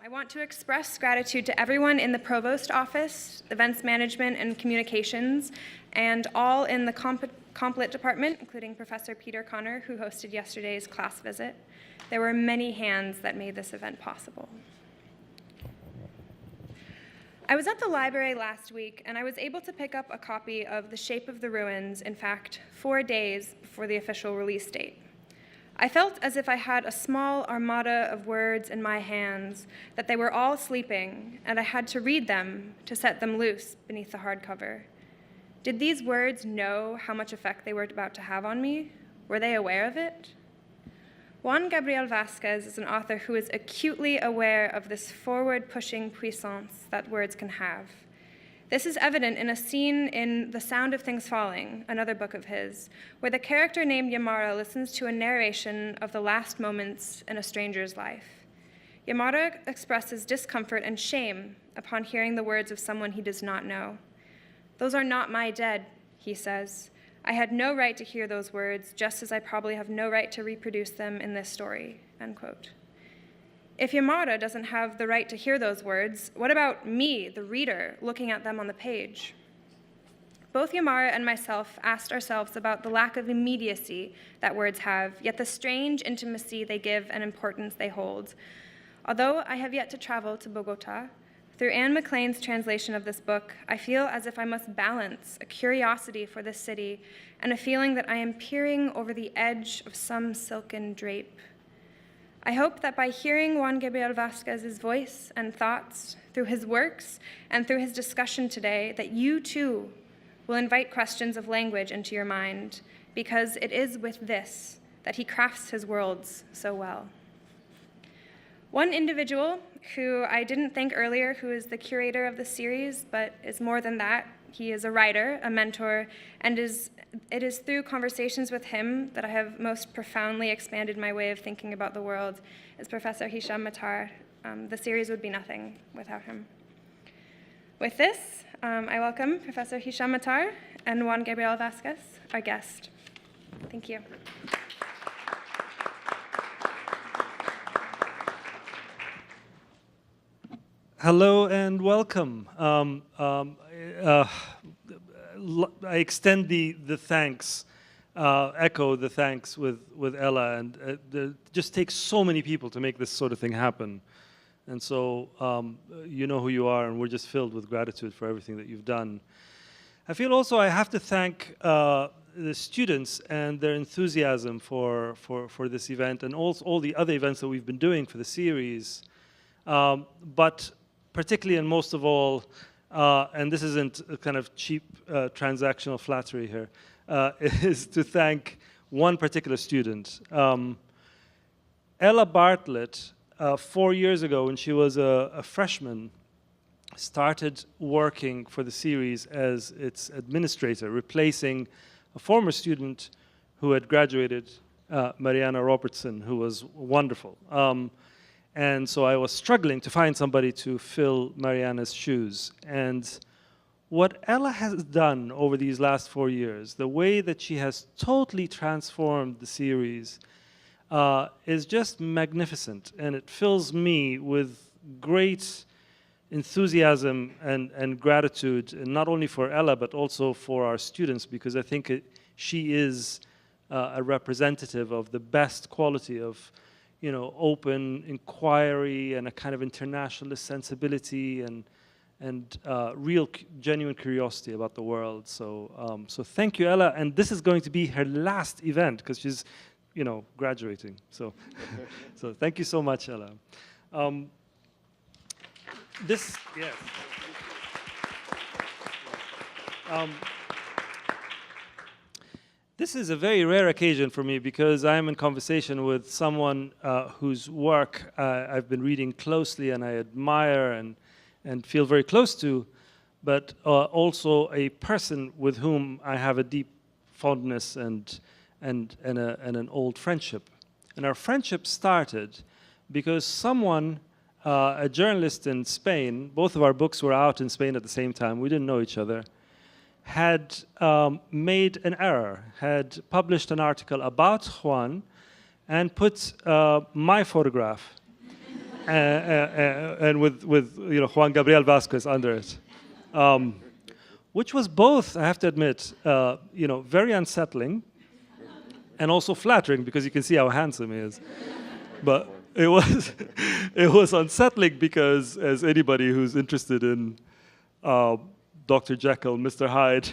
I want to express gratitude to everyone in the Provost Office, Events Management and Communications, and all in the Complit Department, including Professor Peter Connor, who hosted yesterday's class visit. There were many hands that made this event possible. I was at the library last week, and I was able to pick up a copy of The Shape of the Ruins, in fact, 4 days before the official release date. I felt as if I had a small armada of words in my hands, that they were all sleeping, and I had to read them to set them loose beneath the hardcover. Did these words know how much effect they were about to have on me? Were they aware of it? Juan Gabriel Vásquez is an author who is acutely aware of this forward-pushing puissance that words can have. This is evident in a scene in The Sound of Things Falling, another book of his, where the character named Yamara listens to a narration of the last moments in a stranger's life. Yamara expresses discomfort and shame upon hearing the words of someone he does not know. "Those are not my dead," he says. "I had no right to hear those words, just as I probably have no right to reproduce them in this story," end quote. If Yamada doesn't have the right to hear those words, what about me, the reader, looking at them on the page? Both Yamara and myself asked ourselves about the lack of immediacy that words have, yet the strange intimacy they give and importance they hold. Although I have yet to travel to Bogota, through Anne McLean's translation of this book, I feel as if I must balance a curiosity for this city and a feeling that I am peering over the edge of some silken drape. I hope that by hearing Juan Gabriel Vásquez's voice and thoughts through his works and through his discussion today, that you too will invite questions of language into your mind, because it is with this that he crafts his worlds so well. One individual who I didn't thank earlier, who is the curator of the series, but is more than that. He is a writer, a mentor, and it is through conversations with him that I have most profoundly expanded my way of thinking about the world, is Professor Hisham Matar. The series would be nothing without him. With this, I welcome Professor Hisham Matar and Juan Gabriel Vásquez, our guest. Thank you. Hello and welcome. I extend the thanks, echo the thanks with Ella, and it just takes so many people to make this sort of thing happen. And so you know who you are, and we're just filled with gratitude for everything that you've done. I feel also I have to thank the students and their enthusiasm for this event, and also all the other events that we've been doing for the series. But particularly and most of all, and this isn't a kind of cheap transactional flattery here, is to thank one particular student. Ella Bartlett, 4 years ago when she was a freshman, started working for the series as its administrator, replacing a former student who had graduated, Mariana Robertson, who was wonderful. And so I was struggling to find somebody to fill Mariana's shoes. And what Ella has done over these last 4 years, the way that she has totally transformed the series, is just magnificent. And it fills me with great enthusiasm and gratitude, and not only for Ella, but also for our students, because I think she is a representative of the best quality of open inquiry and a kind of internationalist sensibility and real genuine curiosity about the world. So so thank you, Ella. And this is going to be her last event because she's graduating. So so thank you so much, Ella. Yes. This is a very rare occasion for me because I am in conversation with someone whose work I've been reading closely and I admire and feel very close to, but also a person with whom I have a deep fondness and an old friendship. And our friendship started because someone, a journalist in Spain, both of our books were out in Spain at the same time, we didn't know each other, had made an error, had published an article about Juan and put my photograph and with Juan Gabriel Vásquez under it, which was both, I have to admit, very unsettling and also flattering, because you can see how handsome he is. But it was it was unsettling because, as anybody who's interested in Dr. Jekyll, Mr. Hyde,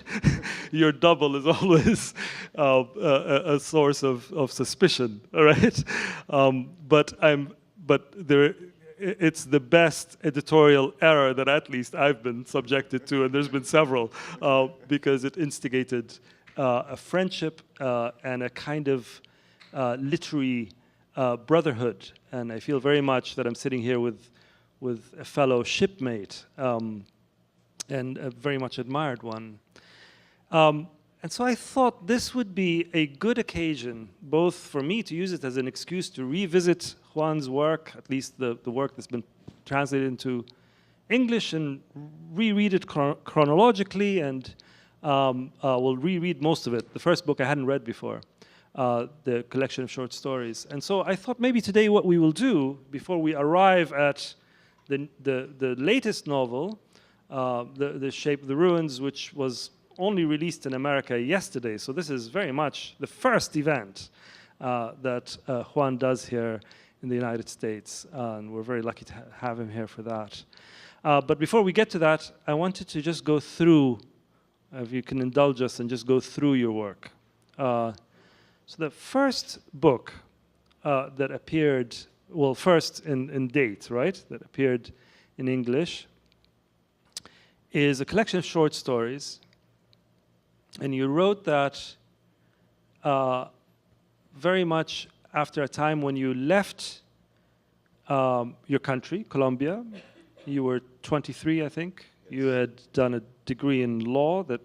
your double is always a source of suspicion, all right? It's the best editorial error that at least I've been subjected to, and there's been several, because it instigated a friendship and a kind of literary brotherhood. And I feel very much that I'm sitting here with a fellow shipmate, and a very much admired one. And so I thought this would be a good occasion, both for me to use it as an excuse to revisit Juan's work, at least the work that's been translated into English, and reread it chronologically, and we'll reread most of it. The first book I hadn't read before, the collection of short stories. And so I thought maybe today what we will do, before we arrive at the latest novel, The Shape of the Ruins, which was only released in America yesterday. So this is very much the first event that Juan does here in the United States. And we're very lucky to have him here for that. But before we get to that, I wanted to just go through, if you can indulge us and just go through your work. So the first book that appeared, well, first in date, right, that appeared in English, is a collection of short stories. And you wrote that very much after a time when you left your country, Colombia. You were 23, I think. Yes. You had done a degree in law that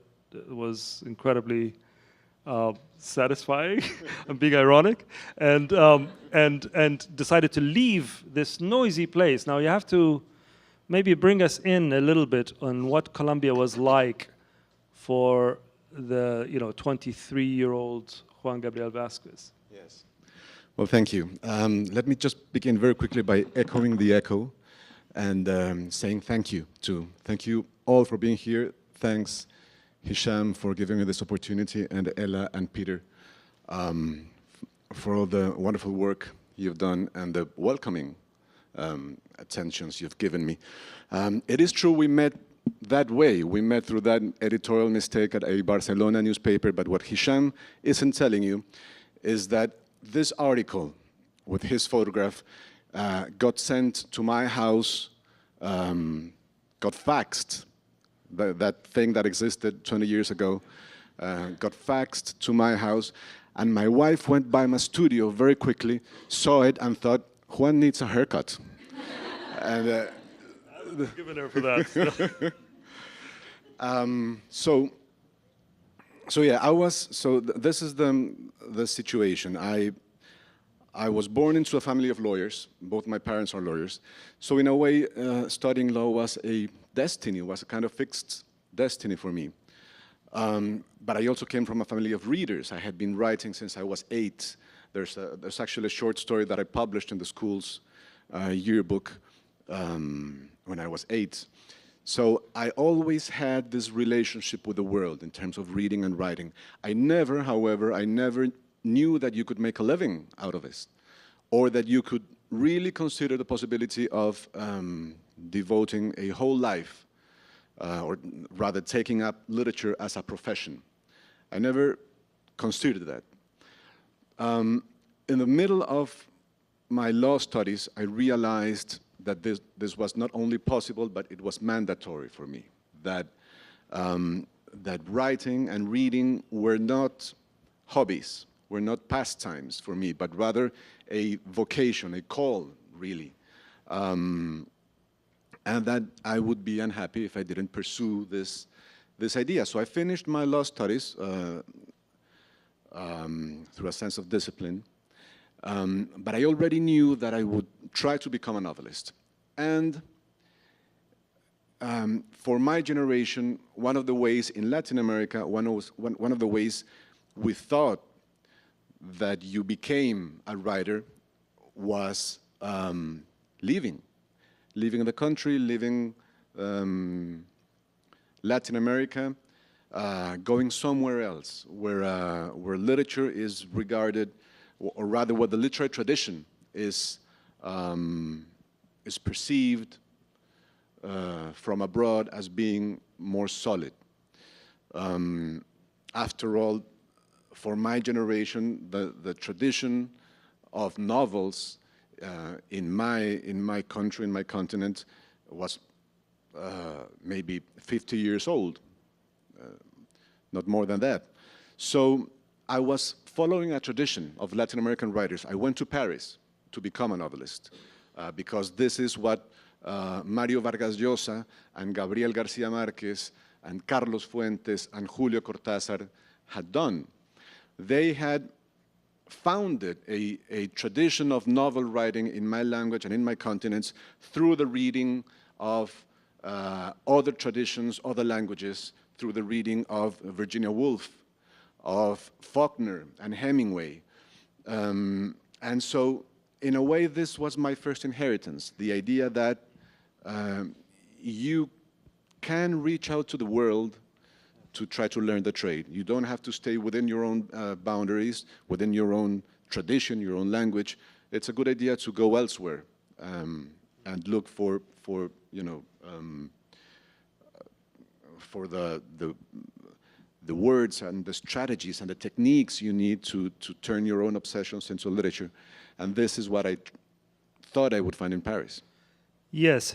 was incredibly satisfying. I'm being ironic, and decided to leave this noisy place. Now you have to maybe bring us in a little bit on what Colombia was like for the 23-year-old Juan Gabriel Vásquez. Yes. Well, thank you. Let me just begin very quickly by echoing the echo and saying thank you all for being here. Thanks, Hisham, for giving me this opportunity, and Ella and Peter for all the wonderful work you've done and the welcoming attentions you've given me. It is true we met that way. We met through that editorial mistake at a Barcelona newspaper, but what Hisham isn't telling you is that this article with his photograph got sent to my house, got faxed, that thing that existed 20 years ago, got faxed to my house, and my wife went by my studio very quickly, saw it, and thought, Juan needs a haircut. And I've given her for that. This is the situation. I was born into a family of lawyers. Both my parents are lawyers. So in a way, studying law was a destiny, was a kind of fixed destiny for me. But I also came from a family of readers. I had been writing since I was 8. There's actually a short story that I published in the school's yearbook when I was 8. So I always had this relationship with the world in terms of reading and writing. However, I never knew that you could make a living out of this, or that you could really consider the possibility of devoting a whole life, or rather taking up literature as a profession. I never considered that. In the middle of my law studies, I realized that this was not only possible, but it was mandatory for me, that writing and reading were not hobbies, were not pastimes for me, but rather a vocation, a call, really. And that I would be unhappy if I didn't pursue this idea. So I finished my law studies through a sense of discipline. But I already knew that I would try to become a novelist. And for my generation, one of the ways in Latin America, one of the ways we thought that you became a writer was leaving the country, leaving Latin America, going somewhere else where literature is regarded, or rather where the literary tradition is perceived from abroad as being more solid. After all, for my generation, the tradition of novels in my country, in my continent, was maybe 50 years old, not more than that. So I was following a tradition of Latin American writers. I went to Paris to become a novelist because this is what Mario Vargas Llosa and Gabriel García Márquez and Carlos Fuentes and Julio Cortázar had done. They had founded a tradition of novel writing in my language and in my continents through the reading of other traditions, other languages, through the reading of Virginia Woolf, of Faulkner and Hemingway. And so, in a way, this was my first inheritance, the idea that you can reach out to the world to try to learn the trade. You don't have to stay within your own boundaries, within your own tradition, your own language. It's a good idea to go elsewhere and look for the words and the strategies and the techniques you need to turn your own obsessions into literature. And this is what I thought I would find in Paris. Yes,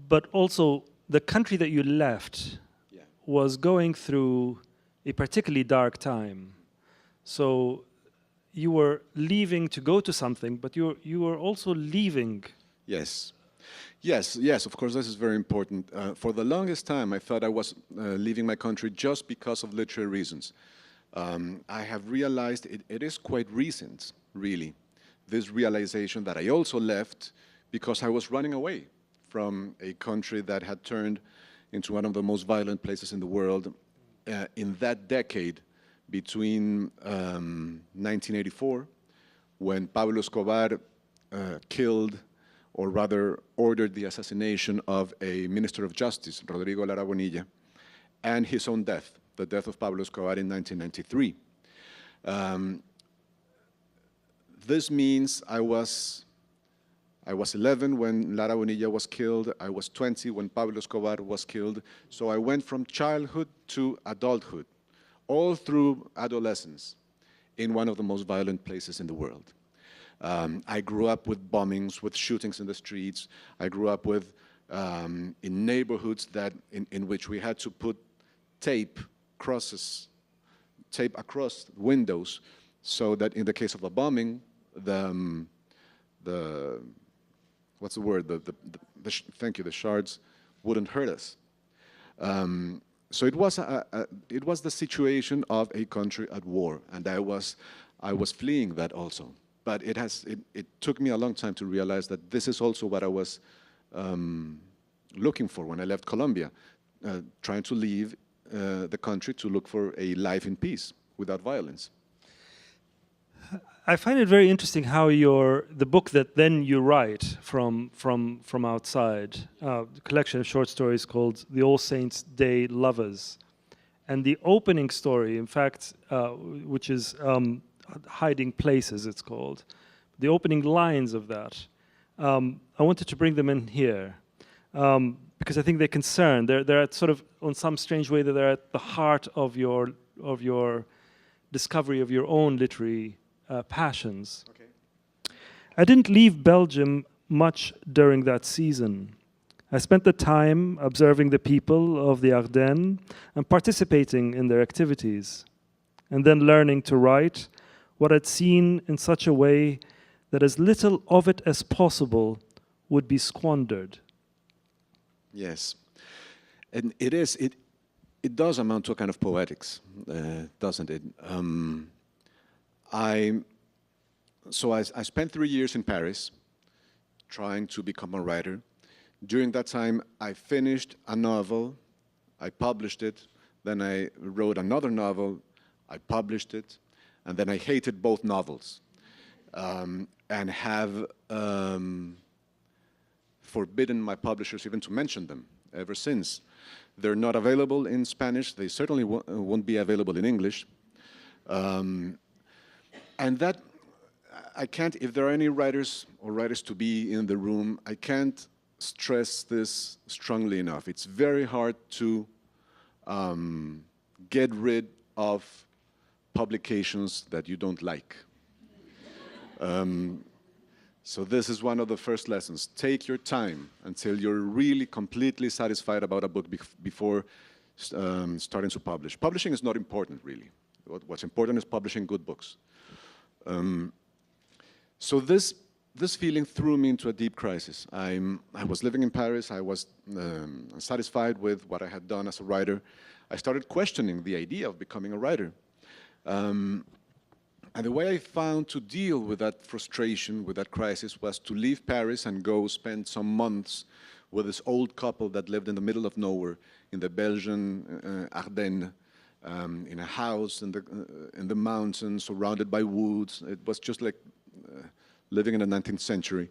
but also the country that you left was going through a particularly dark time. So you were leaving to go to something, but you were also leaving. Yes. Yes, of course, this is very important. For the longest time, I thought I was leaving my country just because of literary reasons. I have realized it is quite recent, really, this realization that I also left because I was running away from a country that had turned into one of the most violent places in the world in that decade between 1984, when Pablo Escobar killed, or rather ordered the assassination of a Minister of Justice, Rodrigo Lara Bonilla, and his own death, the death of Pablo Escobar in 1993. This means I was 11 when Lara Bonilla was killed. I was 20 when Pablo Escobar was killed. So I went from childhood to adulthood, all through adolescence, in one of the most violent places in the world. I grew up with bombings, with shootings in the streets. I grew up with in neighborhoods in which we had to put tape across windows, so that in the case of a bombing, what's the word? Thank you. The shards wouldn't hurt us. So it was the situation of a country at war, and I was fleeing that also. But it took me a long time to realize that this is also what I was looking for when I left Colombia, trying to leave the country to look for a life in peace without violence. I find it very interesting how the book that then you write from outside, a collection of short stories called The All Saints' Day Lovers, and the opening story, in fact, which is Hiding Places, it's called. The opening lines of that, I wanted to bring them in here because I think they're concerned. They're at sort of, in some strange way, that they're at the heart of your discovery of your own literary passions. Okay. I didn't leave Belgium much during that season. I spent the time observing the people of the Ardennes and participating in their activities, and then learning to write what I'd seen in such a way that as little of it as possible would be squandered. Yes. And it does amount to a kind of poetics, doesn't it? I spent 3 years in Paris trying to become a writer. During that time, I finished a novel, I published it, then I wrote another novel, I published it, and then I hated both novels, and have forbidden my publishers even to mention them ever since. They're not available in Spanish. They certainly won't be available in English. And that, I can't, if there are any writers or writers-to-be in the room, I can't stress this strongly enough. It's very hard to get rid of publications that you don't like. So this is one of the first lessons. Take your time until you're really completely satisfied about a book before starting to publish. Publishing is not important, really. What's important is publishing good books. So this feeling threw me into a deep crisis. I was living in Paris. I was unsatisfied with what I had done as a writer. I started questioning the idea of becoming a writer. And the way I found to deal with that frustration, with that crisis, was to leave Paris and go spend some months with this old couple that lived in the middle of nowhere in the Belgian Ardennes, in a house in the mountains, surrounded by woods. It was just like living in the 19th century.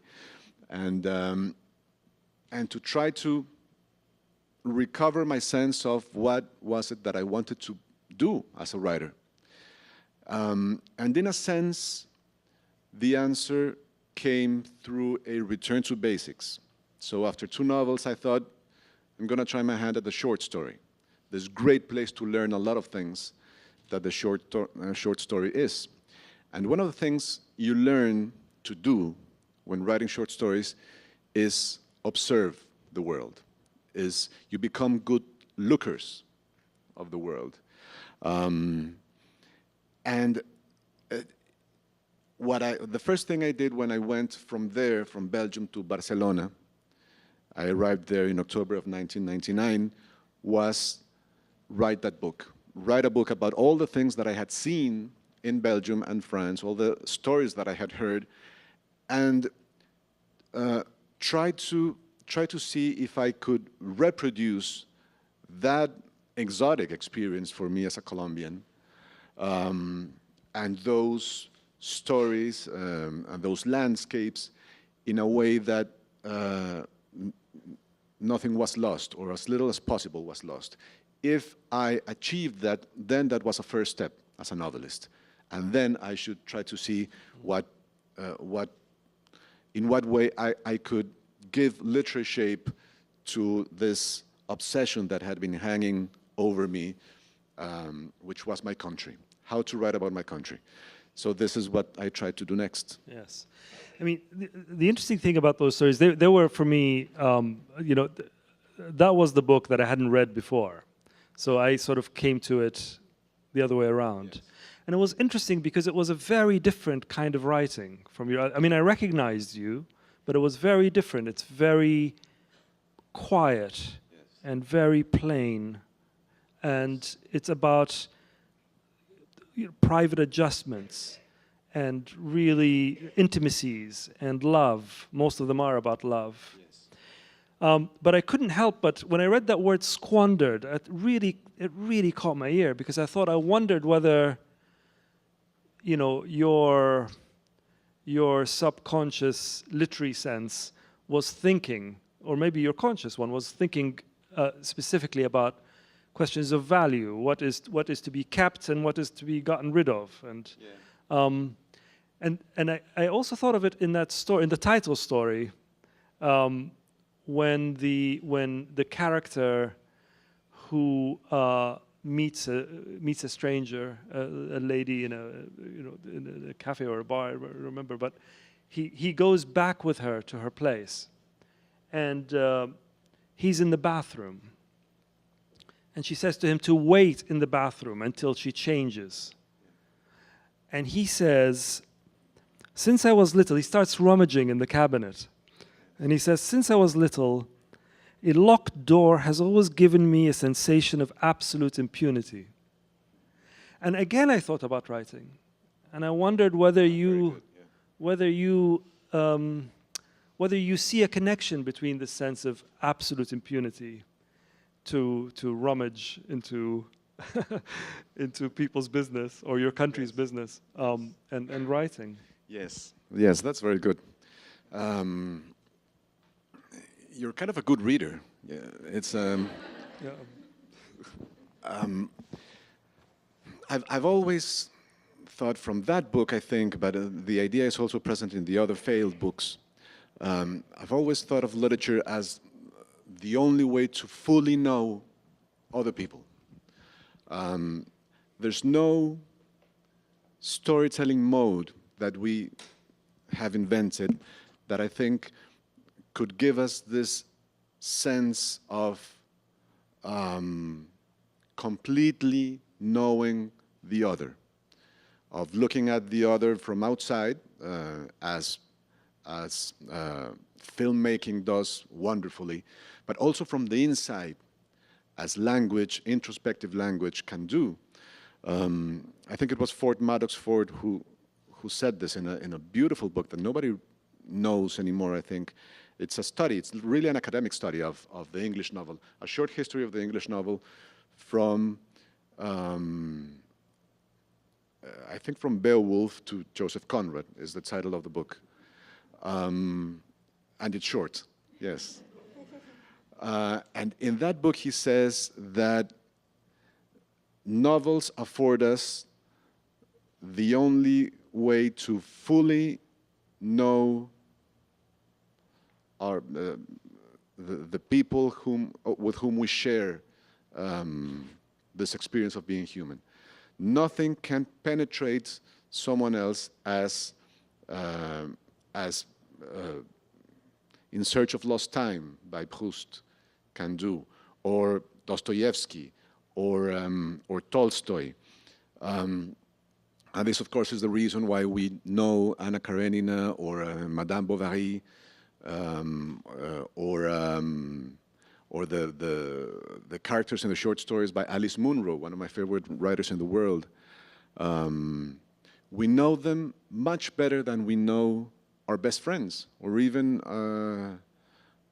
And to try to recover my sense of what was it that I wanted to do as a writer. And in a sense, the answer came through a return to basics. So after 2 novels, I thought, I'm going to try my hand at the short story. This great place to learn a lot of things that the short story is. And one of the things you learn to do when writing short stories is observe the world, is you become good lookers of the world. And the first thing I did when I went from there, from Belgium to Barcelona, I arrived there in October of 1999, was write that book. Write a book about all the things that I had seen in Belgium and France, all the stories that I had heard, and try to see if I could reproduce that exotic experience for me as a Colombian. And those stories and those landscapes in a way that nothing was lost, or as little as possible was lost. If I achieved that, then that was a first step as a novelist. And then I should try to see in what way I could give literary shape to this obsession that had been hanging over me, which was my country. How to write about my country. So this is what I tried to do next. Yes. I mean, the interesting thing about those stories, they were for me, you know, that was the book that I hadn't read before. So I sort of came to it the other way around. Yes. And it was interesting because it was a very different kind of writing from your, I mean, I recognized you, but it was very different. It's very quiet, yes, and very plain. And it's about private adjustments and really intimacies and love. Most of them are about love. Yes. But I couldn't help but, when I read that word squandered, it really caught my ear, because I wondered whether, you know, your subconscious literary sense was thinking, or maybe your conscious one was thinking specifically about questions of value, what is to be kept and what is to be gotten rid of, and yeah. I also thought of it in that story, in the title story, when the character who meets a stranger, a lady in a cafe or a bar, I don't remember, but he goes back with her to her place, and he's in the bathroom. And she says to him to wait in the bathroom until she changes. And he says, since I was little, he starts rummaging in the cabinet. And he says, since I was little, a locked door has always given me a sensation of absolute impunity. And again, I thought about writing. And I wondered whether you see a connection between the sense of absolute impunity to rummage into into people's business or your country's, yes, business, and writing. Yes, yes, that's very good. You're kind of a good reader. Yeah, it's. Yeah. I've always thought from that book, I think, but the idea is also present in the other failed books. I've always thought of literature as the only way to fully know other people. There's no storytelling mode that we have invented that I think could give us this sense of completely knowing the other, of looking at the other from outside, as filmmaking does wonderfully, but also from the inside, as language, introspective language can do. I think it was Maddox Ford who said this in a beautiful book that nobody knows anymore, I think. It's a study, it's really an academic study of the English novel, a short history of the English novel from, I think from Beowulf to Joseph Conrad is the title of the book. And it's short, yes. And in that book he says that novels afford us the only way to fully know our, the people with whom we share this experience of being human. Nothing can penetrate someone else as In Search of Lost Time by Proust can do, or Dostoevsky, or Tolstoy. And this, of course, is the reason why we know Anna Karenina or Madame Bovary, or the characters in the short stories by Alice Munro, one of my favorite writers in the world. We know them much better than we know our best friends, or even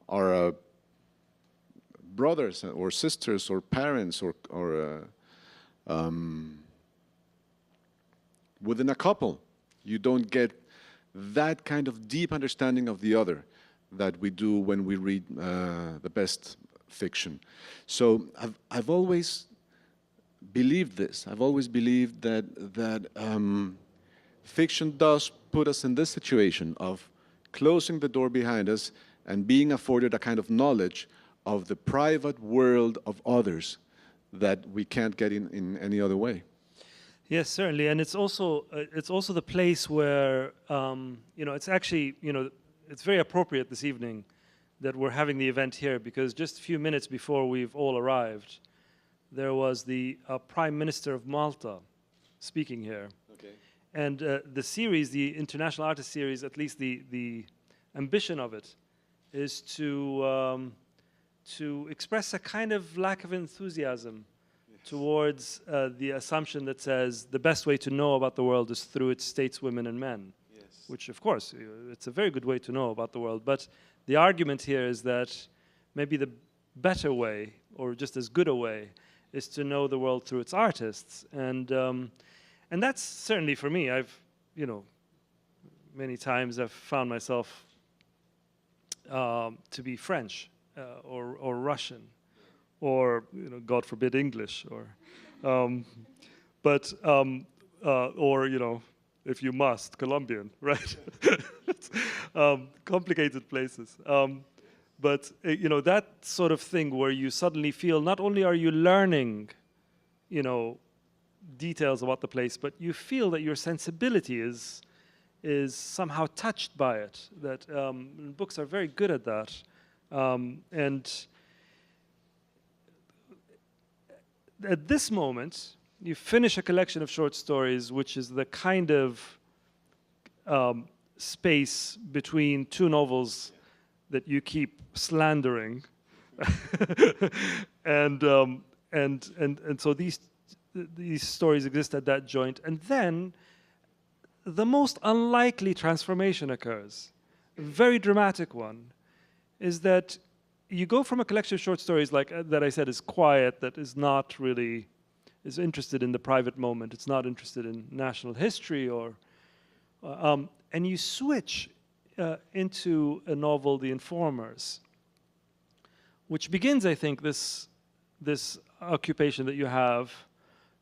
our brothers or sisters or parents, or within a couple. You don't get that kind of deep understanding of the other that we do when we read the best fiction. So I've always believed this. I've always believed that fiction does put us in this situation of closing the door behind us and being afforded a kind of knowledge of the private world of others that we can't get in any other way. Yes, certainly, and it's also the place where it's actually it's very appropriate this evening that we're having the event here, because just a few minutes before we've all arrived, there was the Prime Minister of Malta speaking here. Okay. And the series, the International Artist Series, at least the ambition of it, is to express a kind of lack of enthusiasm towards the assumption that says the best way to know about the world is through its stateswomen and men, yes. Which, of course, it's a very good way to know about the world. But the argument here is that maybe the better way, or just as good a way, is to know the world through its artists. And that's certainly for me. I've, many times I've found myself to be French or Russian, or God forbid English, or if you must, Colombian, right? Complicated places. But that sort of thing where you suddenly feel not only are you learning, details about the place, but you feel that your sensibility is somehow touched by it. That books are very good at that, and at this moment, you finish a collection of short stories, which is the kind of space between two novels that you keep slandering, and so these stories exist at that joint, and then the most unlikely transformation occurs. A very dramatic one is that you go from a collection of short stories like that I said is quiet, that is not really is interested in the private moment. It's not interested in national history, or and you switch into a novel, The Informers, which begins, I think, this occupation that you have,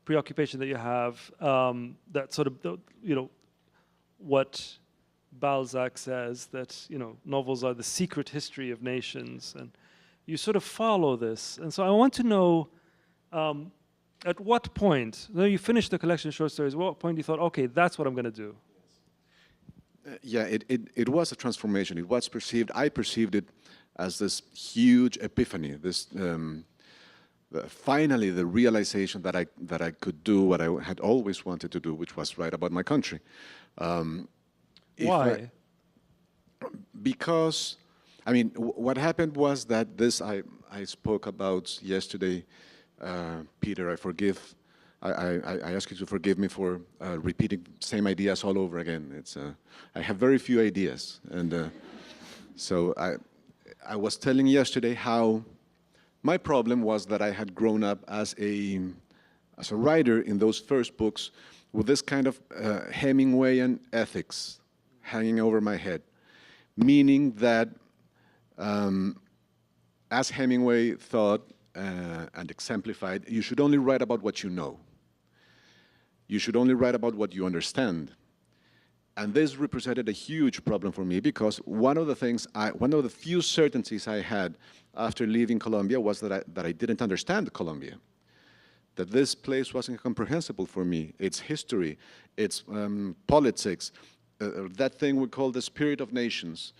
preoccupation that you have, that sort of, what Balzac says, that, novels are the secret history of nations, and you sort of follow this. And so I want to know, at what point, when you finished the collection of short stories, what point you thought, okay, that's what I'm going to do? Yeah, it was a transformation. It was perceived, I perceived it as this huge epiphany, this finally the realization that I could do what I had always wanted to do, which was write about my country. Why? Because, I mean, what happened was that this I spoke about yesterday. Peter, I ask you to forgive me for repeating same ideas all over again. I have very few ideas, and so I was telling yesterday how my problem was that I had grown up as a writer in those first books with this kind of Hemingwayan ethics hanging over my head, meaning that as Hemingway thought and exemplified, you should only write about what you know. You should only write about what you understand. And this represented a huge problem for me because one of the few certainties I had after leaving Colombia was that I didn't understand Colombia. That this place wasn't comprehensible for me. Its history, its politics, that thing we call the spirit of nations,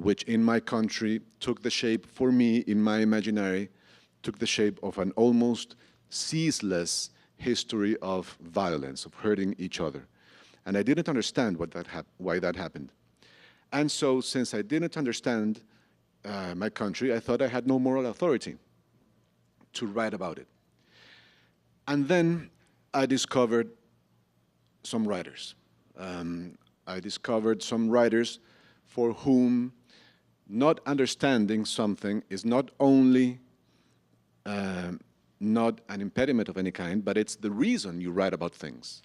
which in my country took the shape, for me, in my imaginary, took the shape of an almost ceaseless history of violence, of hurting each other. And I didn't understand why that happened. And so, since I didn't understand my country, I thought I had no moral authority to write about it. And then I discovered some writers. I discovered some writers for whom not understanding something is not only not an impediment of any kind, but it's the reason you write about things.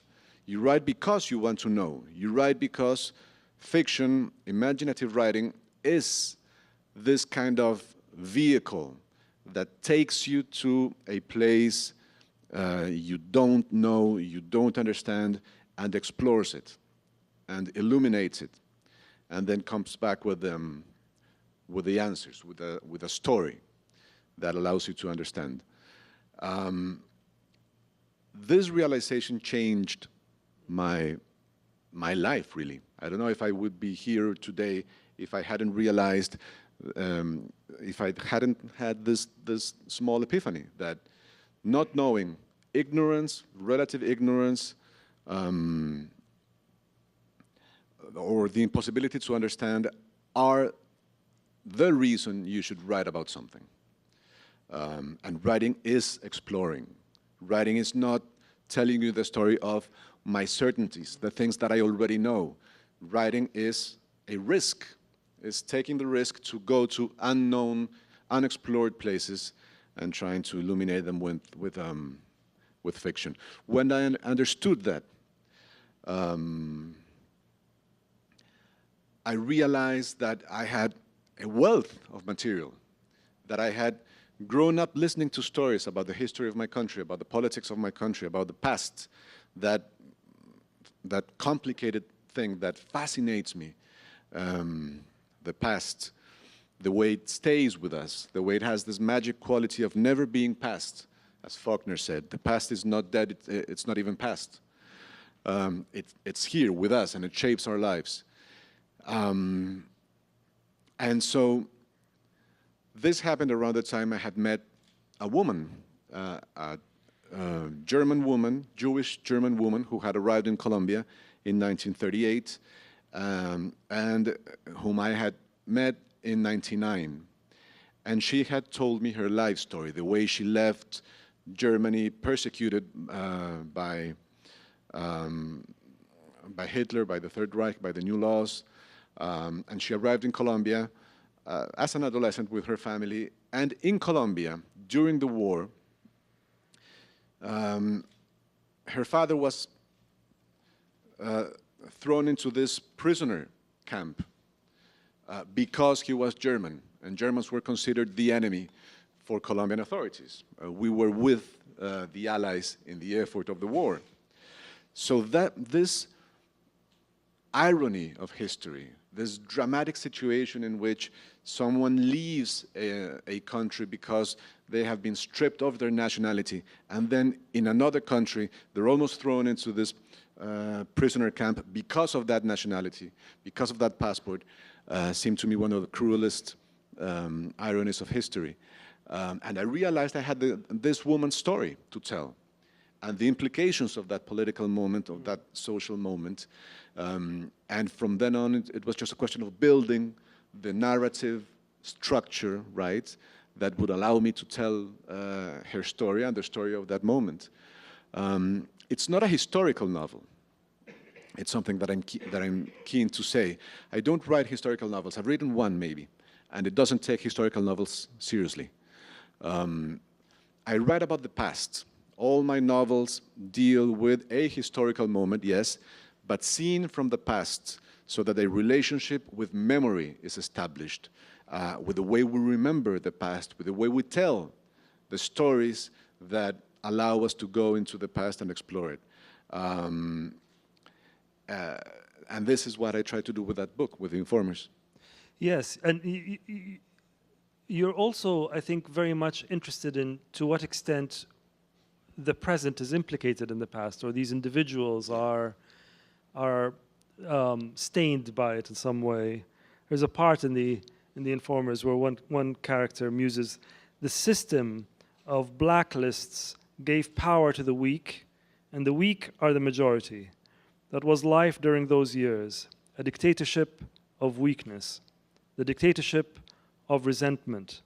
You write because you want to know. You write because fiction, imaginative writing, is this kind of vehicle that takes you to a place you don't know, you don't understand, and explores it, and illuminates it, and then comes back with the answers, with a story that allows you to understand. This realization changed my life, really. I don't know if I would be here today if I hadn't realized, if I hadn't had this small epiphany that not knowing, ignorance, relative ignorance, or the impossibility to understand are the reason you should write about something. And writing is exploring. Writing is not telling you the story of my certainties, the things that I already know. Writing is a risk. It's taking the risk to go to unknown, unexplored places and trying to illuminate them with fiction. When I understood that, I realized that I had a wealth of material, that I had grown up listening to stories about the history of my country, about the politics of my country, about the past, that complicated thing that fascinates me, the past, the way it stays with us, the way it has this magic quality of never being past. As Faulkner said, the past is not dead, it's not even past. It's here with us and it shapes our lives. And so this happened around the time I had met a woman, a German woman, Jewish German woman who had arrived in Colombia in 1938 and whom I had met in 1999. And she had told me her life story, the way she left Germany persecuted by Hitler, by the Third Reich, by the new laws. And she arrived in Colombia as an adolescent with her family. And in Colombia, during the war, her father was thrown into this prisoner camp because he was German. and Germans were considered the enemy for Colombian authorities. We were with the Allies in the effort of the war. So that this irony of history, this dramatic situation in which someone leaves a country because they have been stripped of their nationality, and then in another country, they're almost thrown into this prisoner camp because of that nationality, because of that passport, seemed to me one of the cruelest ironies of history. And I realized I had this woman's story to tell, and the implications of that political moment, of that social moment. And from then on, it was just a question of building the narrative structure, right, that would allow me to tell her story and the story of that moment. It's not a historical novel. It's something that I'm keen to say. I don't write historical novels. I've written one, maybe, and it doesn't take historical novels seriously. I write about the past. All my novels deal with a historical moment, yes, but seen from the past, so that a relationship with memory is established, with the way we remember the past, with the way we tell the stories that allow us to go into the past and explore it. And this is what I try to do with that book, with The Informers. Yes, and you're also, I think, very much interested in to what extent the present is implicated in the past, or these individuals are stained by it in some way. There's a part in the Informers where one character muses, the system of blacklists gave power to the weak, and the weak are the majority. That was life during those years, a dictatorship of weakness, the dictatorship of resentment,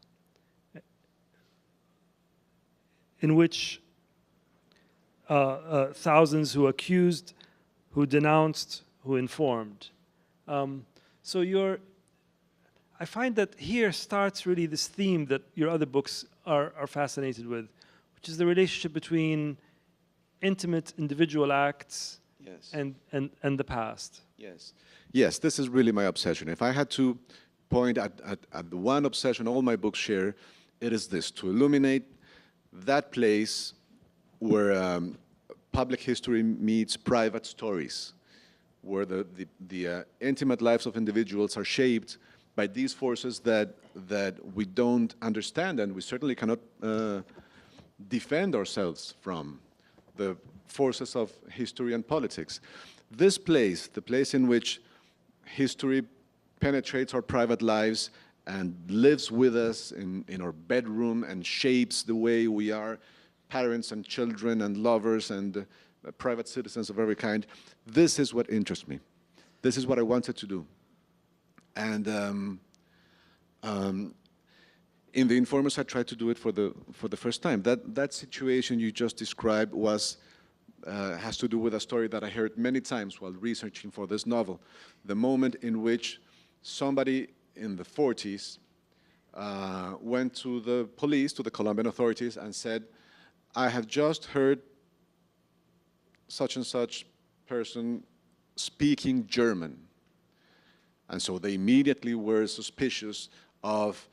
in which thousands who accused, who denounced, who informed. So I find that here starts really this theme that your other books are fascinated with, which is the relationship between intimate individual acts, yes, and the past. Yes. Yes, this is really my obsession. If I had to point at the one obsession all my books share, it is this: to illuminate that place where public history meets private stories, where the intimate lives of individuals are shaped by these forces that we don't understand, and we certainly cannot defend ourselves from, the forces of history and politics. This place, the place in which history penetrates our private lives and lives with us in our bedroom and shapes the way we are, parents and children and lovers and private citizens of every kind, this is what interests me. This is what I wanted to do. And in The Informers, I tried to do it for the first time. That situation you just described has to do with a story that I heard many times while researching for this novel. The moment in which somebody in the 40s went to the police, to the Colombian authorities, and said, I have just heard such and such person speaking German. And so they immediately were suspicious of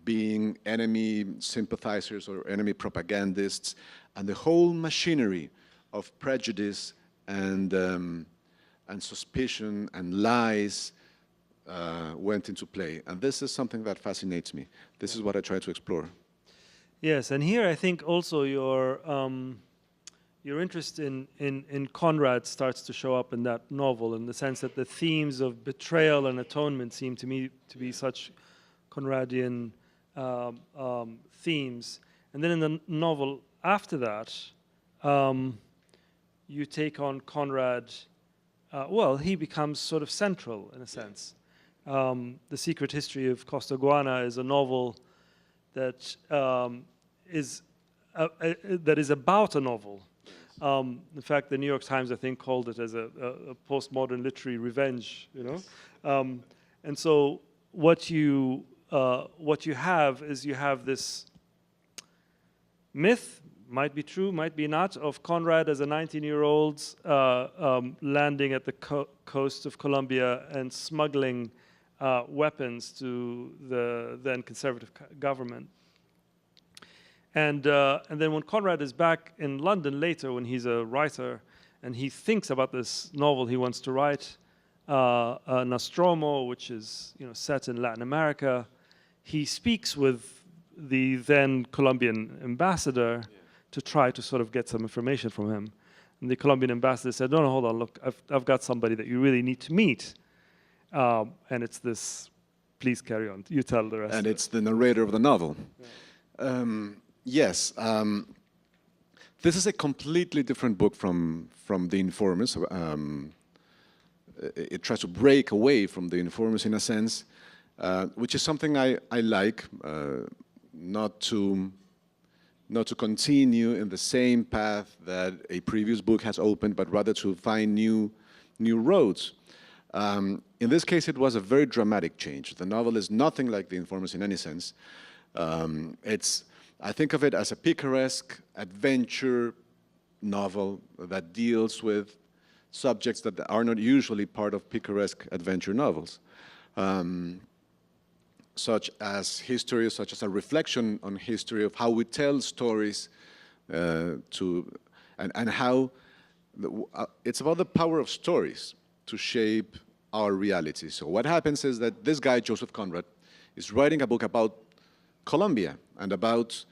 being enemy sympathizers or enemy propagandists, and the whole machinery of prejudice and suspicion and lies went into play. And this is something that fascinates me. This is what I try to explore. Yes, and here I think also your interest in Conrad starts to show up in that novel, in the sense that the themes of betrayal and atonement seem to me to be such Conradian themes. And then in the novel after that, you take on Conrad, well, he becomes sort of central in a sense. The Secret History of Costaguana is a novel that is about a novel. In fact, the New York Times, I think, called it as a postmodern literary revenge. You know, and so what you have is you have this myth, might be true, might be not, of Conrad as a 19-year-old landing at the coast of Colombia and smuggling weapons to the then conservative government. And then when Conrad is back in London later, when he's a writer, and he thinks about this novel he wants to write, Nostromo, which is set in Latin America, he speaks with the then Colombian ambassador to try to sort of get some information from him. And the Colombian ambassador said, no, hold on, look, I've got somebody that you really need to meet. And it's this, please carry on, you tell the rest. And it's the narrator of the novel. Yeah. Yes, this is a completely different book from The Informers. It tries to break away from The Informers in a sense, which is something I like, not to continue in the same path that a previous book has opened, but rather to find new roads. In this case, it was a very dramatic change. The novel is nothing like The Informers in any sense. I think of it as a picaresque adventure novel that deals with subjects that are not usually part of picaresque adventure novels, such as history, such as a reflection on history of how we tell stories, and how it's about the power of stories to shape our reality. So what happens is that this guy, Joseph Conrad, is writing a book about Colombia and about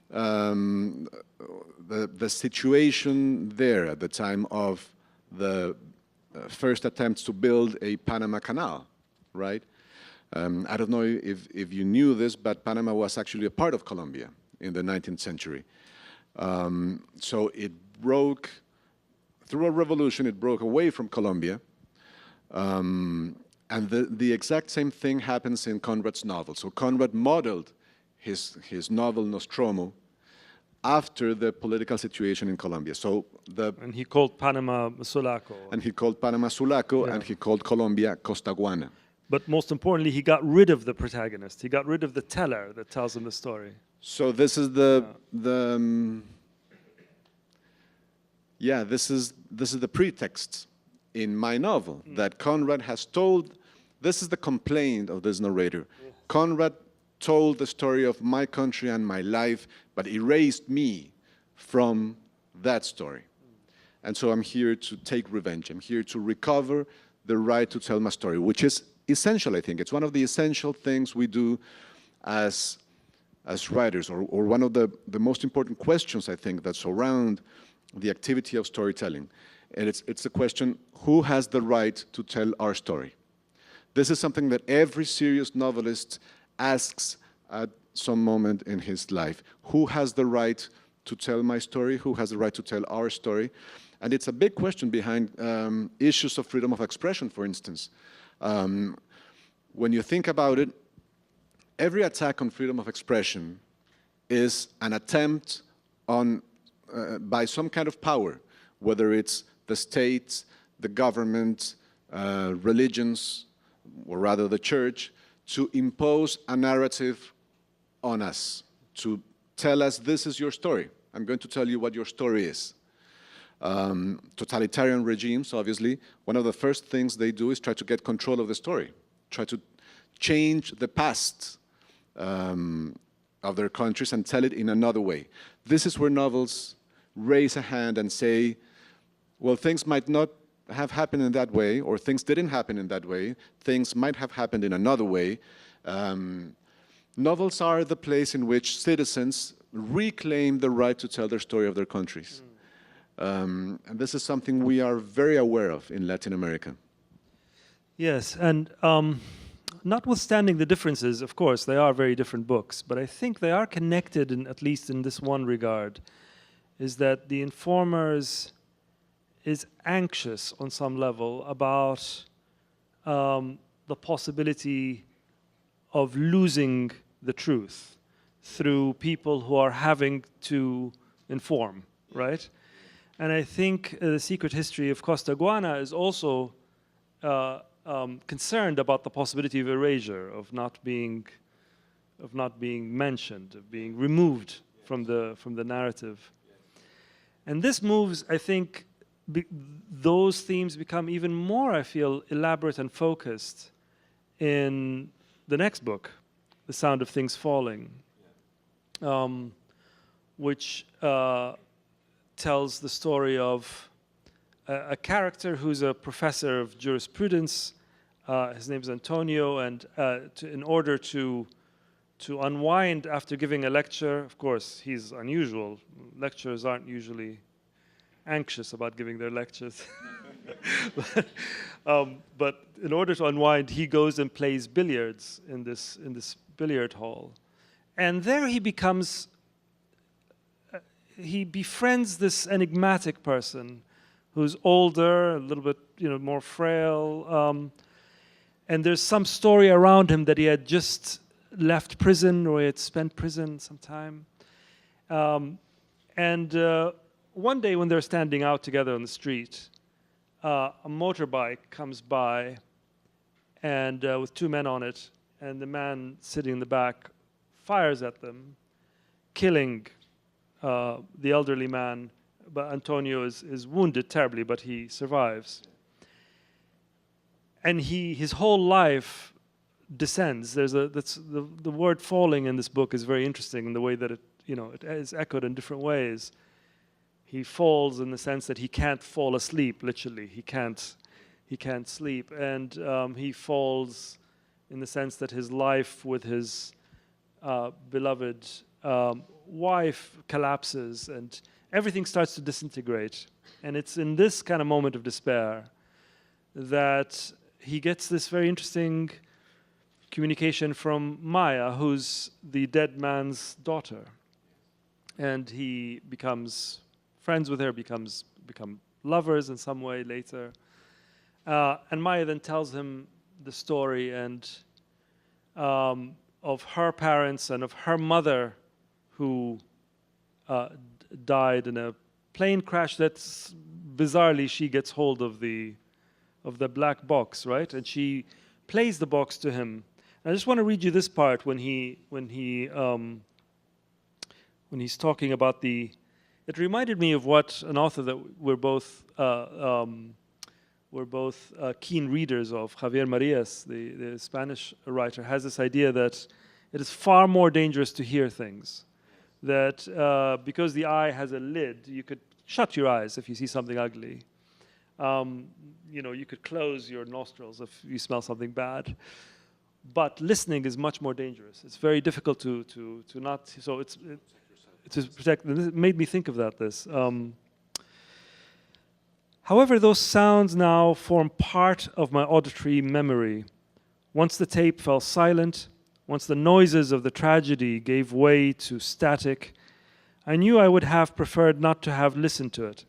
the situation there at the time of the first attempts to build a Panama Canal, right? I don't know if you knew this, but Panama was actually a part of Colombia in the 19th century. So it broke, through a revolution, it broke away from Colombia. And the exact same thing happens in Conrad's novel. So Conrad modeled his novel Nostromo after the political situation in Colombia. So and he called Panama Sulaco. And he called Panama Sulaco, and he called Colombia Costaguana. But most importantly, he got rid of the protagonist. He got rid of the teller that tells him the story. So this is the pretext in my novel that Conrad has told. This is the complaint of this narrator. Conrad told the story of my country and my life, but erased me from that story. And so I'm here to take revenge. I'm here to recover the right to tell my story, which is essential, I think. It's one of the essential things we do as writers, or one of the most important questions, I think, that surround the activity of storytelling. And it's the question, who has the right to tell our story? This is something that every serious novelist asks at some moment in his life. Who has the right to tell my story? Who has the right to tell our story? And it's a big question behind issues of freedom of expression, for instance. When you think about it, every attack on freedom of expression is an attempt on, by some kind of power, whether it's the state, the government, religions, or rather the church, to impose a narrative on us, to tell us, this is your story. I'm going to tell you what your story is. Totalitarian regimes, obviously, one of the first things they do is try to get control of the story, try to change the past of their countries and tell it in another way. This is where novels raise a hand and say, well, things might not have happened in that way, or things didn't happen in that way, things might have happened in another way. Novels are the place in which citizens reclaim the right to tell their story of their countries. And this is something we are very aware of in Latin America. Yes, and notwithstanding the differences, of course, they are very different books, but I think they are connected, at least in this one regard, is that The Informers is anxious on some level about the possibility of losing the truth through people who are having to inform, right? And I think The Secret History of Costaguana is also concerned about the possibility of erasure, of not being mentioned, of being removed from the narrative. And this moves, I think, those themes become even more, I feel, elaborate and focused in the next book, The Sound of Things Falling, which tells the story of a character who's a professor of jurisprudence. His name is Antonio, and in order to unwind after giving a lecture, of course, he's unusual. Lecturers aren't usually anxious about giving their lectures. But in order to unwind, he goes and plays billiards in this billiard hall. And there he becomes, he befriends this enigmatic person who's older, a little bit, more frail. And there's some story around him that he had just left prison, or he had spent prison some time. One day when they're standing out together on the street, a motorbike comes by and with two men on it, and the man sitting in the back fires at them, killing the elderly man. But Antonio is wounded terribly, but he survives. And his whole life descends. The word falling in this book is very interesting in the way that it is echoed in different ways. He falls in the sense that he can't fall asleep, literally. He can't sleep. And he falls in the sense that his life with his beloved wife collapses, and everything starts to disintegrate. And it's in this kind of moment of despair that he gets this very interesting communication from Maya, who's the dead man's daughter. And he becomes friends with her, become lovers in some way later. And Maya then tells him the story of her parents and of her mother, who died in a plane crash. That's bizarrely, she gets hold of the black box, right? And she plays the box to him. And I just want to read you this part when he's talking about the. It reminded me of what an author that we're both keen readers of, Javier Marias, the Spanish writer, has this idea that it is far more dangerous to hear things. That because the eye has a lid, you could shut your eyes if you see something ugly. You could close your nostrils if you smell something bad. But listening is much more dangerous. It's very difficult to not. So it's to protect. It made me think of this. However, those sounds now form part of my auditory memory. Once the tape fell silent, once the noises of the tragedy gave way to static, I knew I would have preferred not to have listened to it.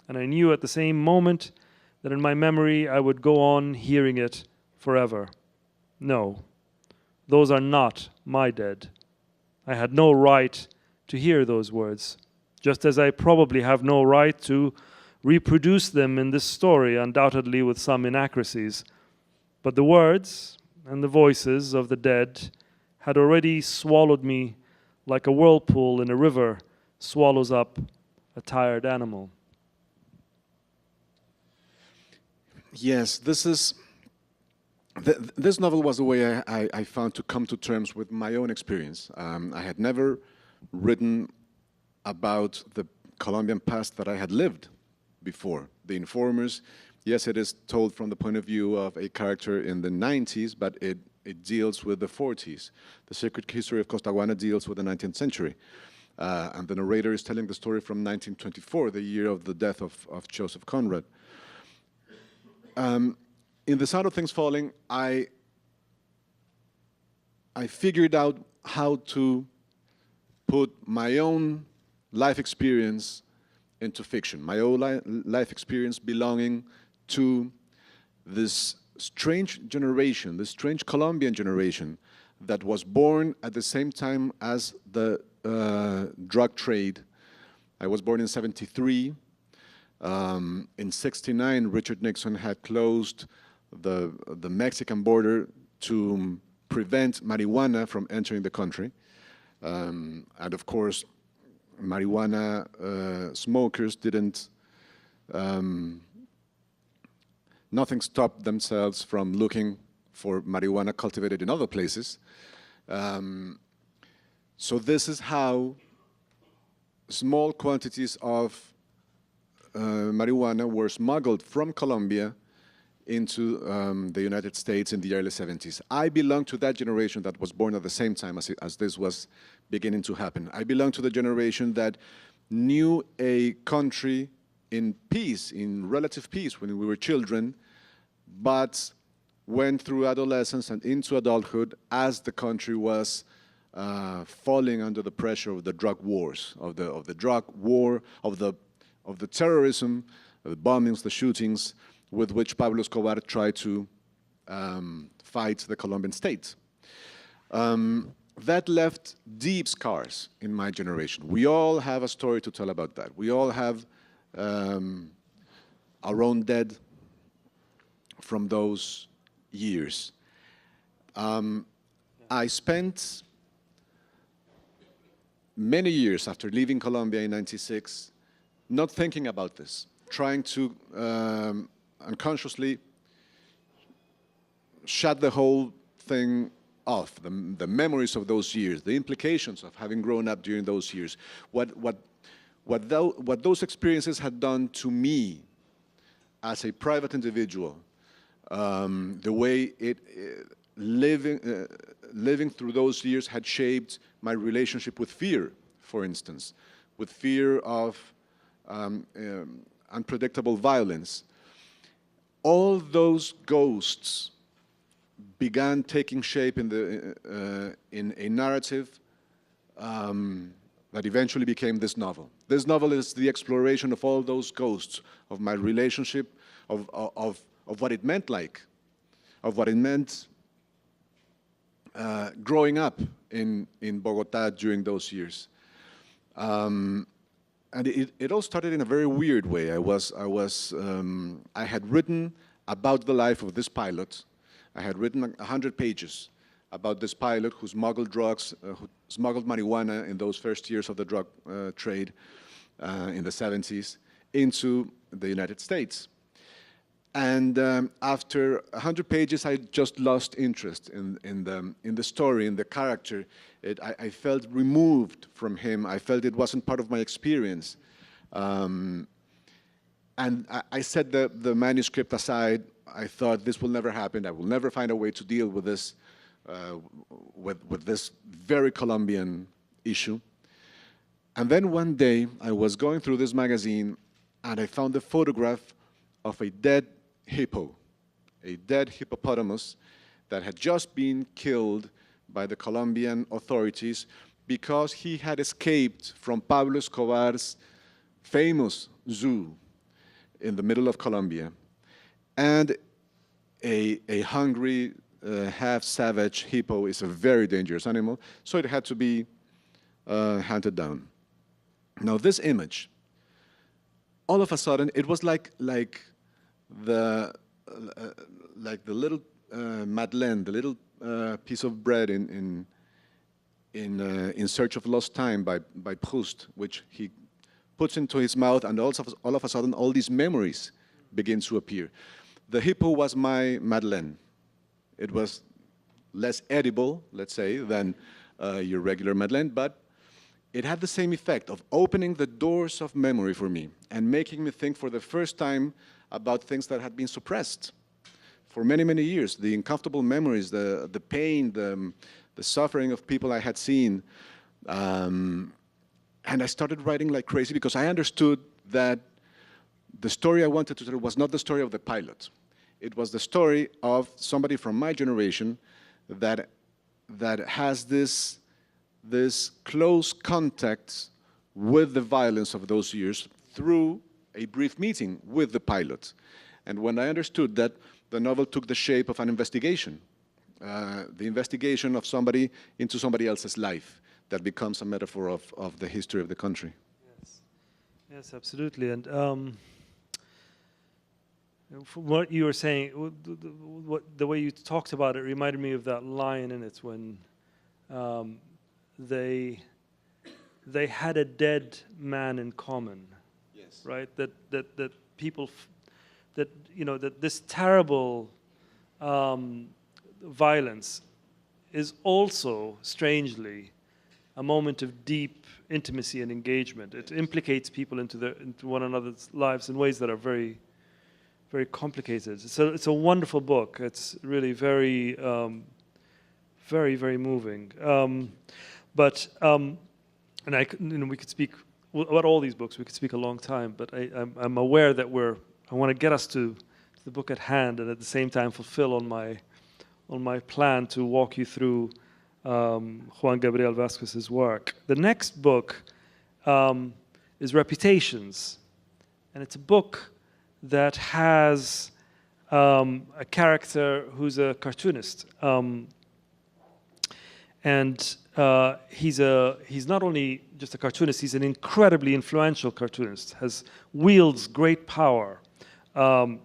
And I knew at the same moment that in my memory I would go on hearing it forever. No, those are not my dead. I had no right to hear those words, just as I probably have no right to reproduce them in this story, undoubtedly with some inaccuracies. But the words and the voices of the dead had already swallowed me like a whirlpool in a river swallows up a tired animal. Yes, this novel was a way I found to come to terms with my own experience. I had never written about the Colombian past that I had lived before. The Informers, yes, it is told from the point of view of a character in the 90s, but it deals with the 40s. The Secret History of Costaguana deals with the 19th century. And the narrator is telling the story from 1924, the year of the death of Joseph Conrad. In The Sound of Things Falling, I figured out how to put my own life experience into fiction, my own life experience belonging to this strange generation, this strange Colombian generation that was born at the same time as the drug trade. I was born in '73. In '69, Richard Nixon had closed the Mexican border to prevent marijuana from entering the country. And of course, marijuana smokers didn't, nothing stopped themselves from looking for marijuana cultivated in other places. So this is how small quantities of marijuana were smuggled from Colombia into the United States in the early 70s. I belong to that generation that was born at the same time as this was beginning to happen. I belong to the generation that knew a country in peace, in relative peace when we were children, but went through adolescence and into adulthood as the country was falling under the pressure of the drug wars, of the drug war, of the terrorism, the bombings, the shootings, with which Pablo Escobar tried to fight the Colombian state. That left deep scars in my generation. We all have a story to tell about that. We all have our own dead from those years. I spent many years after leaving Colombia in '96 not thinking about this, trying to unconsciously shut the whole thing off, the memories of those years, the implications of having grown up during those years, what those experiences had done to me as a private individual, the way living through those years had shaped my relationship with fear, for instance, with fear of unpredictable violence. All those ghosts began taking shape in a narrative that eventually became this novel. This novel is the exploration of all those ghosts, of my relationship, of what it meant of what it meant growing up in Bogota during those years. And it all started in a very weird way. I had written about the life of this pilot. I had written 100 pages about this pilot who smuggled drugs, who smuggled marijuana in those first years of the drug trade in the 70s into the United States. And after 100 pages, I just lost interest in the story, in the character. I felt removed from him. I felt it wasn't part of my experience. And I set the manuscript aside. I thought, this will never happen. I will never find a way to deal with this, with this very Colombian issue. And then one day, I was going through this magazine, and I found a photograph of a dead hippo, a dead hippopotamus that had just been killed by the Colombian authorities because he had escaped from Pablo Escobar's famous zoo in the middle of Colombia. And a hungry, half-savage hippo is a very dangerous animal, so it had to be hunted down. Now this image, all of a sudden, it was like the little Madeleine, the little piece of bread in Search of Lost Time by Proust, which he puts into his mouth, and all of a sudden, all these memories begin to appear. The hippo was my Madeleine. It was less edible, let's say, than your regular Madeleine, but it had the same effect of opening the doors of memory for me and making me think for the first time about things that had been suppressed for many, many years. The uncomfortable memories, the pain, the suffering of people I had seen. And I started writing like crazy because I understood that the story I wanted to tell was not the story of the pilot. It was the story of somebody from my generation that has this close contact with the violence of those years through a brief meeting with the pilot. And when I understood that, the novel took the shape of an investigation, the investigation of somebody into somebody else's life that becomes a metaphor of the history of the country. Yes, absolutely. And from what you were saying, the way you talked about it reminded me of that line in it when they had a dead man in common. Yes. Right. That people, that you know, that this terrible violence is also, strangely, a moment of deep intimacy and engagement. It implicates people into one another's lives in ways that are very, very complicated. So it's a wonderful book. It's really very, very, very moving. And we could speak about all these books. We could speak a long time. But I'm aware that I want to get us to the book at hand, and at the same time fulfill on my plan to walk you through Juan Gabriel Vásquez's work. The next book is Reputations, and it's a book that has a character who's a cartoonist, and he's not only just a cartoonist; he's an incredibly influential cartoonist. Wields great power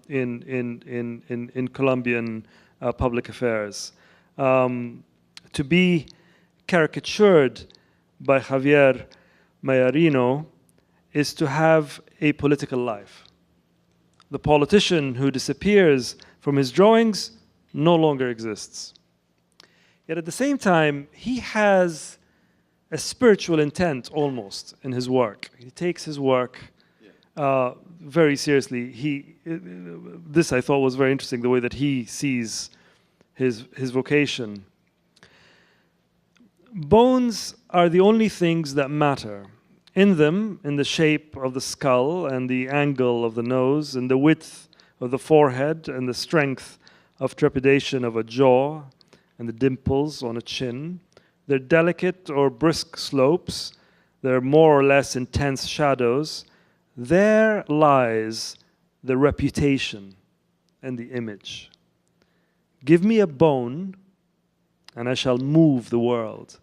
in Colombian public affairs. To be caricatured by Javier Mayarino is to have a political life. The politician who disappears from his drawings no longer exists. Yet at the same time, he has a spiritual intent almost in his work. He takes his work very seriously. This I thought was very interesting, the way that he sees his vocation. Bones are the only things that matter. In them, in the shape of the skull and the angle of the nose and the width of the forehead and the strength of trepidation of a jaw and the dimples on a chin, their delicate or brisk slopes, their more or less intense shadows, there lies the reputation and the image. Give me a bone, and I shall move the world.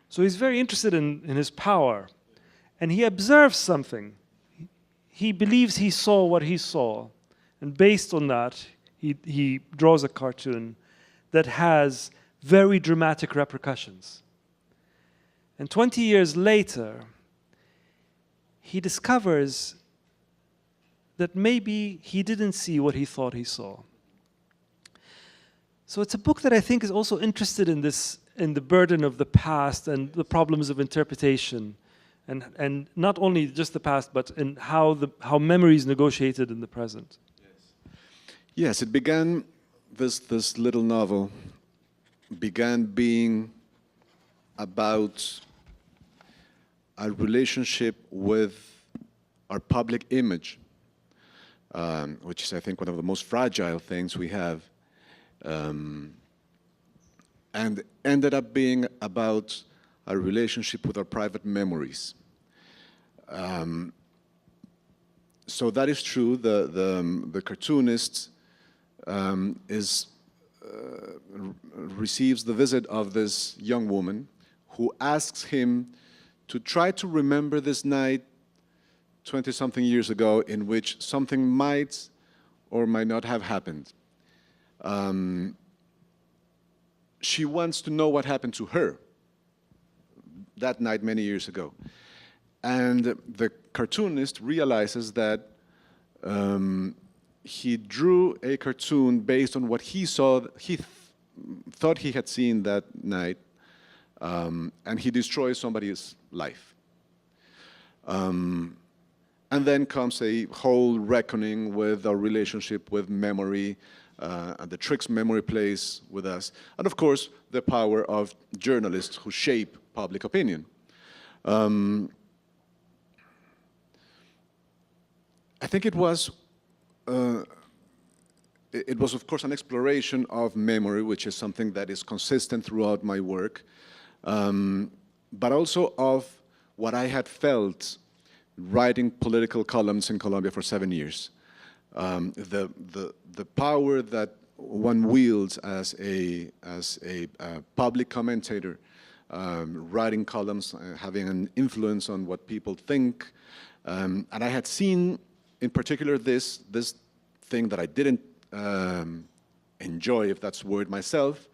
So he's very interested in his power, and he observes something. He believes he saw what he saw, and based on that, he draws a cartoon that has very dramatic repercussions. And 20 years later, he discovers that maybe he didn't see what he thought he saw. So it's a book that I think is also interested in the burden of the past and the problems of interpretation, and not only just the past, but in how memory is negotiated in the present. Yes, it began. This little novel began being about our relationship with our public image, which is, I think, one of the most fragile things we have. And ended up being about our relationship with our private memories. So that is true. The cartoonist receives the visit of this young woman who asks him to try to remember this night 20-something years ago in which something might or might not have happened. She wants to know what happened to her that night many years ago. And the cartoonist realizes that he drew a cartoon based on what he saw, thought he had seen that night, and he destroys somebody's life. And then comes a whole reckoning with our relationship with memory, and the tricks memory plays with us, and of course, the power of journalists who shape public opinion. I think it was, of course, an exploration of memory, which is something that is consistent throughout my work, but also of what I had felt writing political columns in Colombia for 7 years. The power that one wields as a public commentator, writing columns, having an influence on what people think, and I had seen, in particular, this thing that I didn't enjoy, if that's a word myself,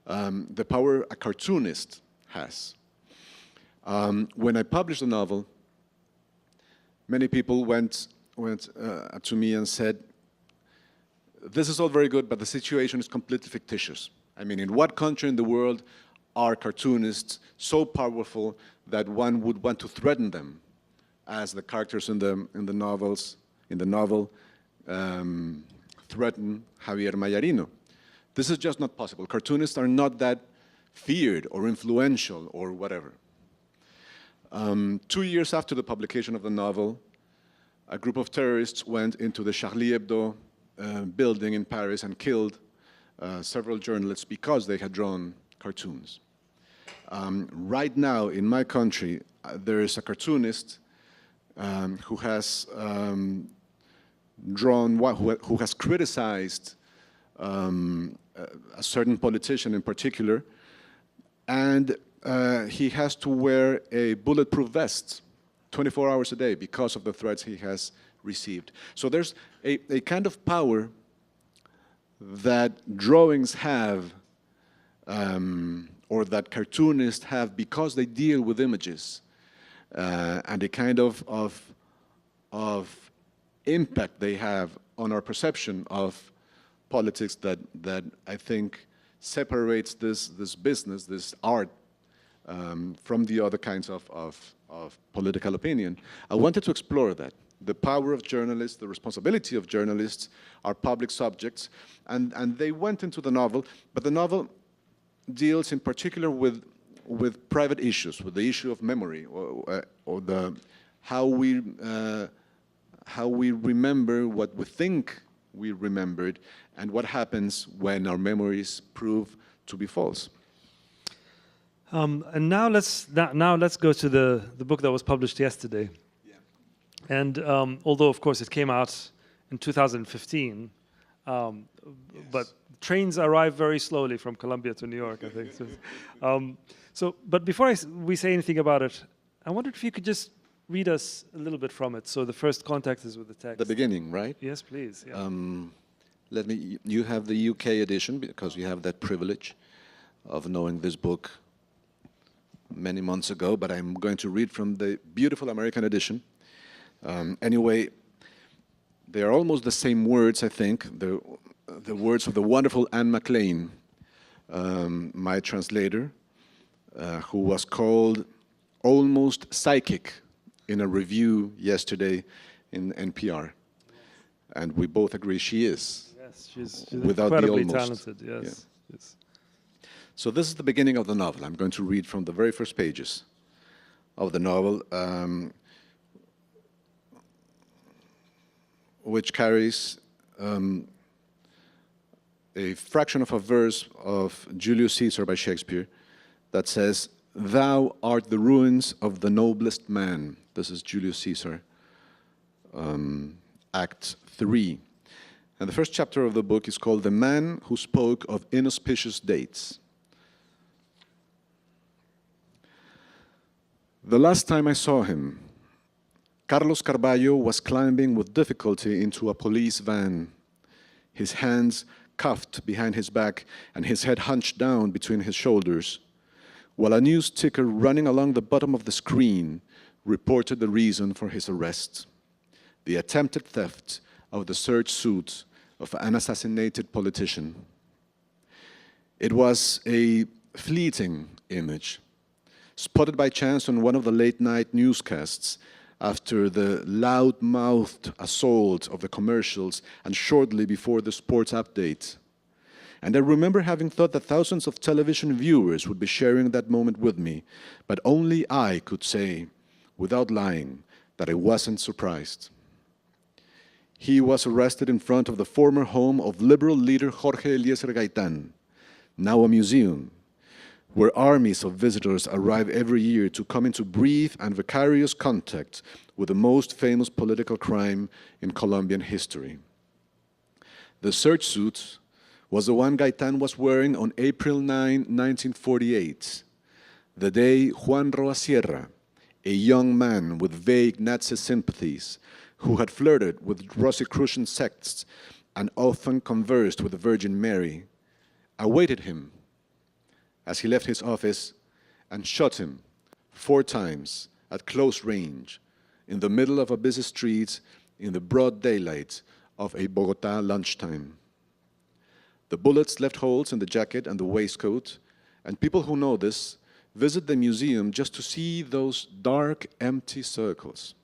the power a cartoonist has. When I published the novel, many people went to me and said, this is all very good, but the situation is completely fictitious. I mean, in what country in the world are cartoonists so powerful that one would want to threaten them, as the characters in the novel threaten Javier Mayarino? This is just not possible. Cartoonists are not that feared or influential or whatever. 2 years after the publication of the novel, a group of terrorists went into the Charlie Hebdo building in Paris and killed several journalists because they had drawn cartoons. Right now, in my country, there is a cartoonist who has who has criticized a certain politician in particular, and he has to wear a bulletproof vest 24 hours a day because of the threats he has received. So there's a kind of power that drawings have, or that cartoonists have, because they deal with images, and a kind of impact they have on our perception of politics that I think separates this business, this art, from the other kinds of political opinion. I wanted to explore that. The power of journalists, the responsibility of journalists are public subjects, and they went into the novel, but the novel deals in particular with private issues, with the issue of memory, or how we remember what we think we remembered, and what happens when our memories prove to be false. And now let's go to the book that was published yesterday. Yeah. And although of course it came out in 2015, yes. But trains arrive very slowly from Colombia to New York, I think. But before we say anything about it, I wondered if you could just read us a little bit from it. So the first contact is with the text. The beginning, right? Yes, please. Yeah. You have the UK edition, because you have that privilege of knowing this book many months ago, but I'm going to read from the beautiful American edition. Anyway, they are almost the same words, I think, the words of the wonderful Anne MacLean, my translator, who was called almost psychic in a review yesterday in NPR. And we both agree she is. Yes, she's without incredibly the almost. talented, yes. Yeah. Yes. So this is the beginning of the novel. I'm going to read from the very first pages of the novel, which carries a fraction of a verse of Julius Caesar by Shakespeare that says, "Thou art the ruins of the noblest man." This is Julius Caesar, Act 3. And the first chapter of the book is called "The Man Who Spoke of Inauspicious Dates." The last time I saw him, Carlos Carballo was climbing with difficulty into a police van, his hands cuffed behind his back and his head hunched down between his shoulders, while a news ticker running along the bottom of the screen reported the reason for his arrest: the attempted theft of the search suit of an assassinated politician. It was a fleeting image, spotted by chance on one of the late-night newscasts after the loud-mouthed assault of the commercials and shortly before the sports update. And I remember having thought that thousands of television viewers would be sharing that moment with me, but only I could say, without lying, that I wasn't surprised. He was arrested in front of the former home of liberal leader Jorge Eliezer Gaitán, now a museum, where armies of visitors arrive every year to come into brief and vicarious contact with the most famous political crime in Colombian history. The search suit was the one Gaitán was wearing on April 9, 1948, the day Juan Roa Sierra, a young man with vague Nazi sympathies, who had flirted with Rosicrucian sects and often conversed with the Virgin Mary, awaited him as he left his office and shot him 4 times at close range in the middle of a busy street in the broad daylight of a Bogotá lunchtime. The bullets left holes in the jacket and the waistcoat, and people who know this visit the museum just to see those dark, empty circles.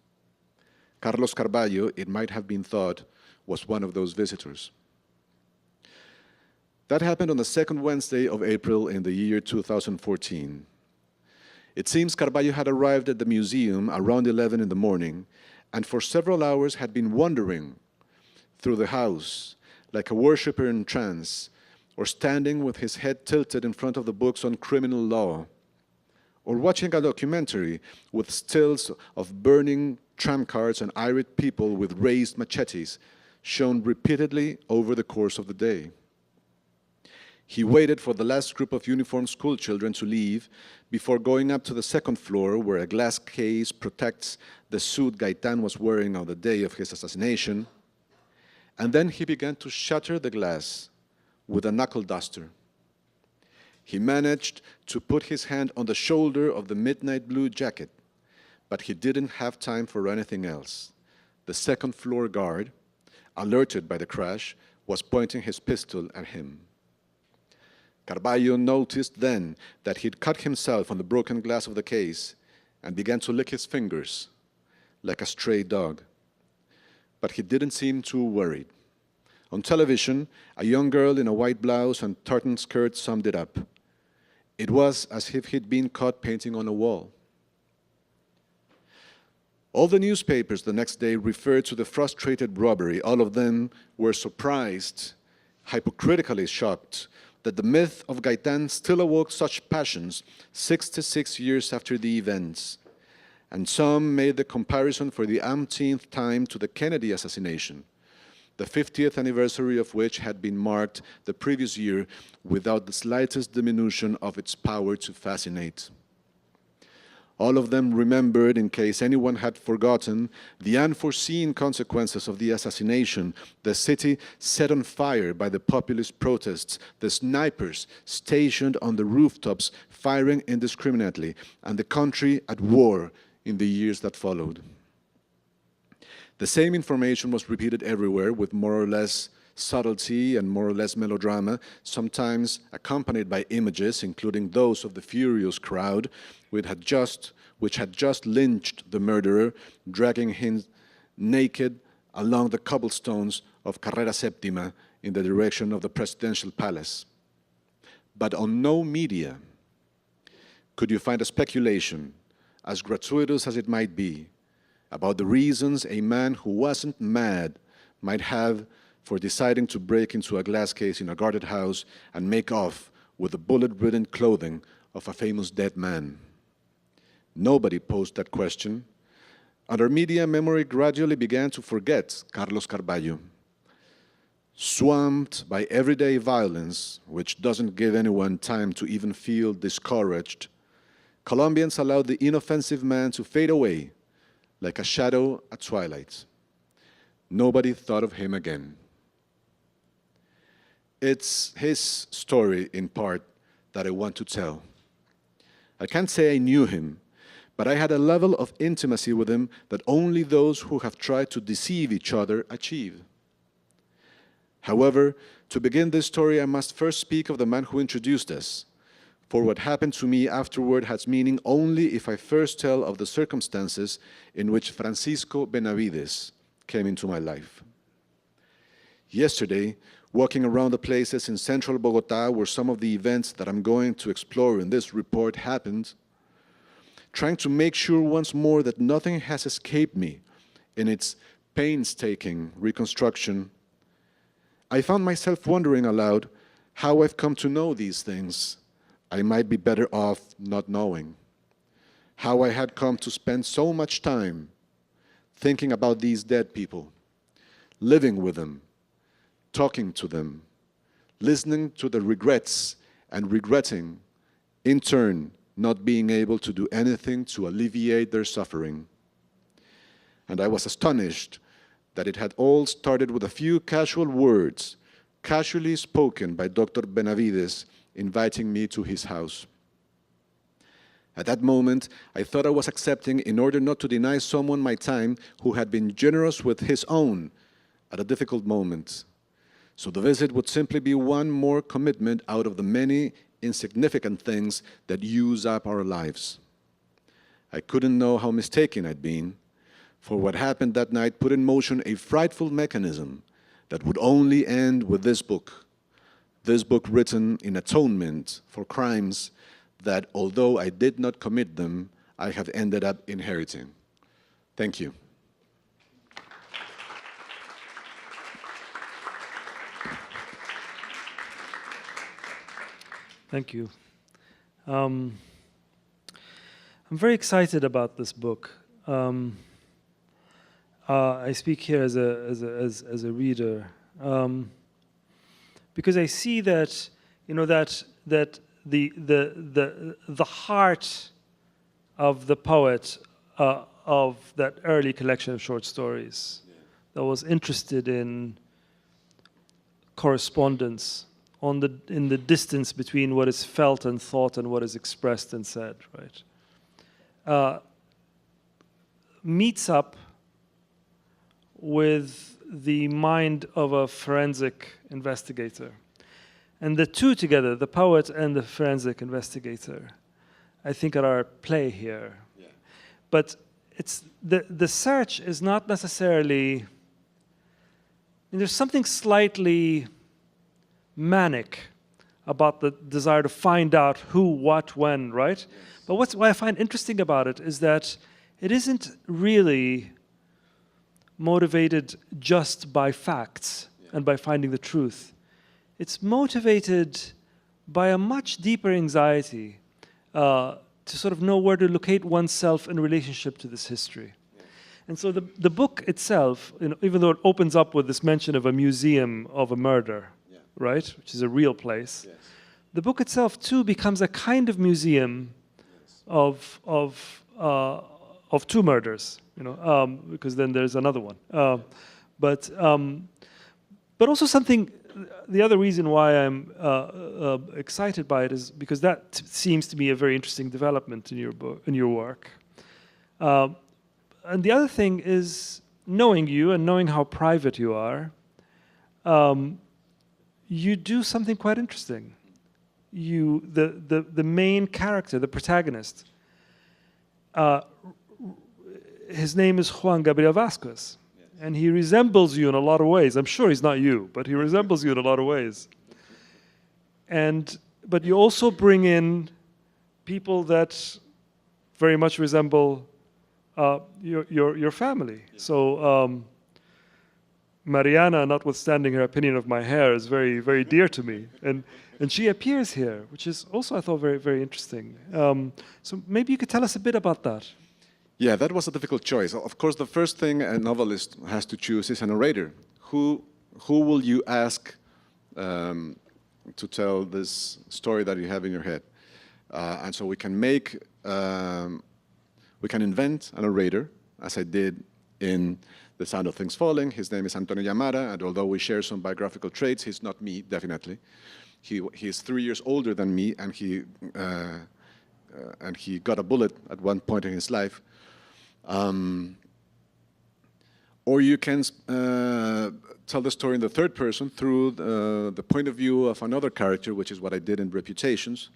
Carlos Carballo, it might have been thought, was one of those visitors. That happened on the second Wednesday of April in the year 2014. It seems Carballo had arrived at the museum around 11 in the morning, and for several hours had been wandering through the house like a worshipper in trance, or standing with his head tilted in front of the books on criminal law, or watching a documentary with stills of burning tram cars and irate people with raised machetes shown repeatedly over the course of the day. He waited for the last group of uniformed school children to leave before going up to the second floor where a glass case protects the suit Gaitán was wearing on the day of his assassination. And then he began to shatter the glass with a knuckle duster. He managed to put his hand on the shoulder of the midnight blue jacket, but he didn't have time for anything else. The second floor guard, alerted by the crash, was pointing his pistol at him. Carballo noticed then that he'd cut himself on the broken glass of the case and began to lick his fingers like a stray dog. But he didn't seem too worried. On television, a young girl in a white blouse and tartan skirt summed it up. It was as if he'd been caught painting on a wall. All the newspapers the next day referred to the frustrated robbery. All of them were surprised, hypocritically shocked, that the myth of Gaitán still awoke such passions 66 years after the events. And some made the comparison for the umpteenth time to the Kennedy assassination, the 50th anniversary of which had been marked the previous year without the slightest diminution of its power to fascinate. All of them remembered, in case anyone had forgotten, the unforeseen consequences of the assassination, the city set on fire by the populist protests, the snipers stationed on the rooftops firing indiscriminately, and the country at war in the years that followed. The same information was repeated everywhere with more or less subtlety and more or less melodrama, sometimes accompanied by images, including those of the furious crowd, which had just lynched the murderer, dragging him naked along the cobblestones of Carrera Séptima in the direction of the presidential palace. But on no media could you find a speculation, as gratuitous as it might be, about the reasons a man who wasn't mad might have for deciding to break into a glass case in a guarded house and make off with the bullet-ridden clothing of a famous dead man. Nobody posed that question. Under media, memory gradually began to forget Carlos Carballo. Swamped by everyday violence, which doesn't give anyone time to even feel discouraged, Colombians allowed the inoffensive man to fade away like a shadow at twilight. Nobody thought of him again. It's his story, in part, that I want to tell. I can't say I knew him, but I had a level of intimacy with him that only those who have tried to deceive each other achieve. However, to begin this story, I must first speak of the man who introduced us, for what happened to me afterward has meaning only if I first tell of the circumstances in which Francisco Benavides came into my life. Yesterday, walking around the places in central Bogotá where some of the events that I'm going to explore in this report happened, trying to make sure once more that nothing has escaped me in its painstaking reconstruction, I found myself wondering aloud how I've come to know these things I might be better off not knowing, how I had come to spend so much time thinking about these dead people, living with them, talking to them, listening to the regrets and regretting, in turn, not being able to do anything to alleviate their suffering. And I was astonished that it had all started with a few casual words, casually spoken by Dr. Benavides, inviting me to his house. At that moment, I thought I was accepting in order not to deny someone my time who had been generous with his own at a difficult moment. So the visit would simply be one more commitment out of the many insignificant things that use up our lives. I couldn't know how mistaken I'd been, for what happened that night put in motion a frightful mechanism that would only end with this book written in atonement for crimes that, although I did not commit them, I have ended up inheriting. Thank you. Thank you. I'm very excited about this book. I speak here as a reader because I see that that the heart of the poet of that early collection of short stories that was interested in correspondence in the distance between what is felt and thought and what is expressed and said, right? Meets up with the mind of a forensic investigator. And the two together, the poet and the forensic investigator, I think are at play here. Yeah. But it's the search is not necessarily, there's something slightly manic about the desire to find out who, what, when, right? Yes. But what I find interesting about it is that it isn't really motivated just by facts and by finding the truth. It's motivated by a much deeper anxiety to sort of know where to locate oneself in relationship to this history. Yeah. And so the book itself, even though it opens up with this mention of a museum of a murder, right, which is a real place, yes, the book itself too becomes a kind of museum, yes, of two murders, because then there's another one. But also something. The other reason why I'm excited by it is because that seems to me a very interesting development in your book, in your work. And the other thing is knowing you and knowing how private you are. You do something quite interesting. The main character, the protagonist, his name is Juan Gabriel Vásquez, and he resembles you in a lot of ways. I'm sure he's not you, but he resembles you in a lot of ways. But you also bring in people that very much resemble your family. So. Mariana, notwithstanding her opinion of my hair, is very, very dear to me. And she appears here, which is also, I thought, very, very interesting. So maybe you could tell us a bit about that. Yeah, that was a difficult choice. Of course, the first thing a novelist has to choose is a narrator. Who will you ask to tell this story that you have in your head? And so we can invent a narrator, as I did in The Sound of Things Falling. His name is Antonio Yamara, and although we share some biographical traits, he's not me, definitely. He's 3 years older than me, and he got a bullet at one point in his life. Or you can tell the story in the third person through the point of view of another character, which is what I did in Reputations.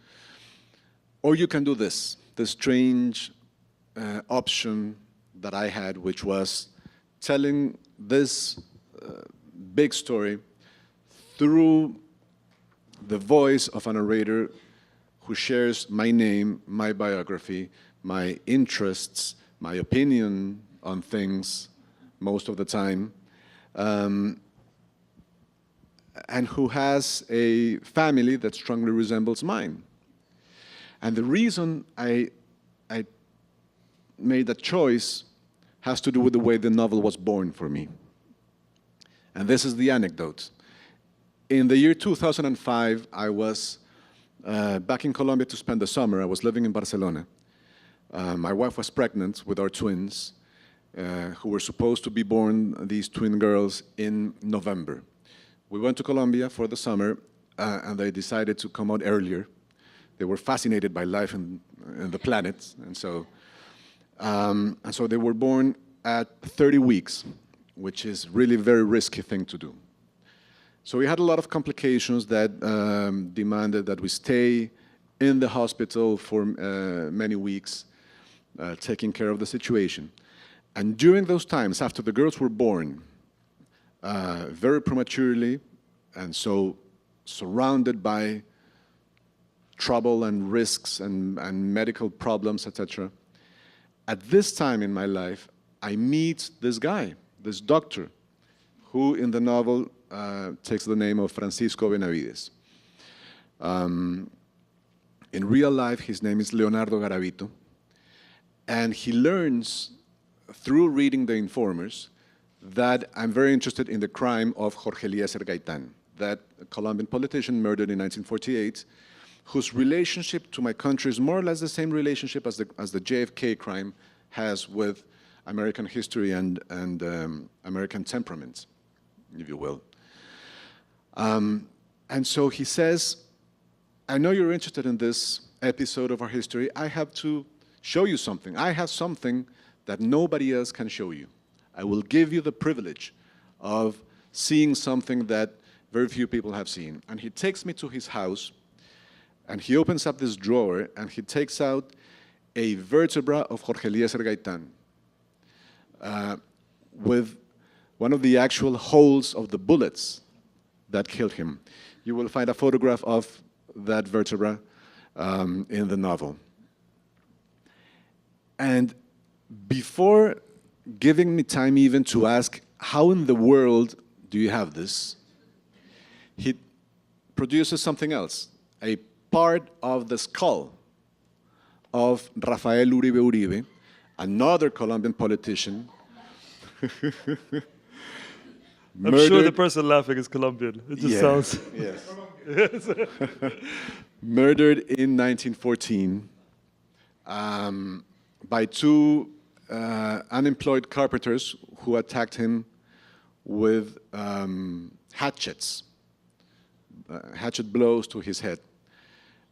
Or you can do this strange option that I had, which was telling this big story through the voice of a narrator who shares my name, my biography, my interests, my opinion on things most of the time, and who has a family that strongly resembles mine. And the reason I made that choice has to do with the way the novel was born for me. And this is the anecdote. In the year 2005, I was back in Colombia to spend the summer. I was living in Barcelona. My wife was pregnant with our twins, who were supposed to be born, these twin girls, in November. We went to Colombia for the summer, and they decided to come out earlier. They were fascinated by life and the planet, and so they were born at 30 weeks, which is really a very risky thing to do. So we had a lot of complications that demanded that we stay in the hospital for many weeks, taking care of the situation. And during those times, after the girls were born, very prematurely, and so surrounded by trouble and risks and medical problems, etc. At this time in my life, I meet this guy, this doctor, who in the novel takes the name of Francisco Benavides. In real life, his name is Leonardo Garavito, and he learns through reading The Informers that I'm very interested in the crime of Jorge Eliezer Gaitán, that Colombian politician murdered in 1948, whose relationship to my country is more or less the same relationship as the JFK crime has with American history and American temperament, if you will. And so he says, I know you're interested in this episode of our history. I have to show you something. I have something that nobody else can show you. I will give you the privilege of seeing something that very few people have seen. And he takes me to his house, and he opens up this drawer, and he takes out a vertebra of Jorge Eliezer Gaitán with one of the actual holes of the bullets that killed him. You will find a photograph of that vertebra in the novel. And before giving me time even to ask, how in the world do you have this? He produces something else, a part of the skull of Rafael Uribe Uribe, another Colombian politician. I'm sure the person laughing is Colombian. It just sounds... Yes. Murdered in 1914 by two unemployed carpenters who attacked him with hatchets, hatchet blows to his head.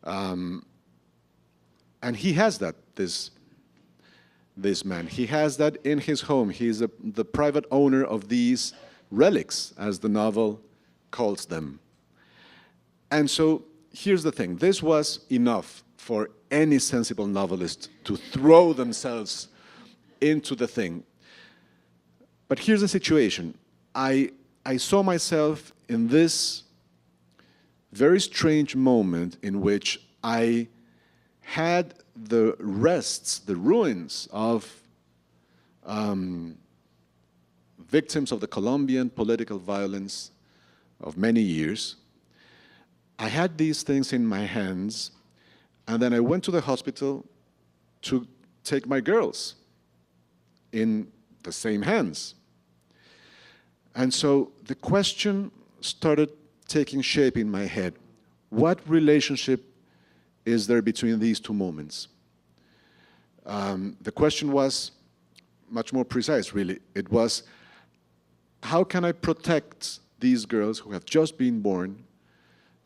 And he has that, this man. He has that in his home. He's the private owner of these relics, as the novel calls them. And so here's the thing. This was enough for any sensible novelist to throw themselves into the thing. But here's the situation. I saw myself in this very strange moment in which I had the rests, the ruins of victims of the Colombian political violence of many years. I had these things in my hands, and then I went to the hospital to take my girls in the same hands. And so the question started taking shape in my head. What relationship is there between these two moments? The question was much more precise, really. It was, how can I protect these girls who have just been born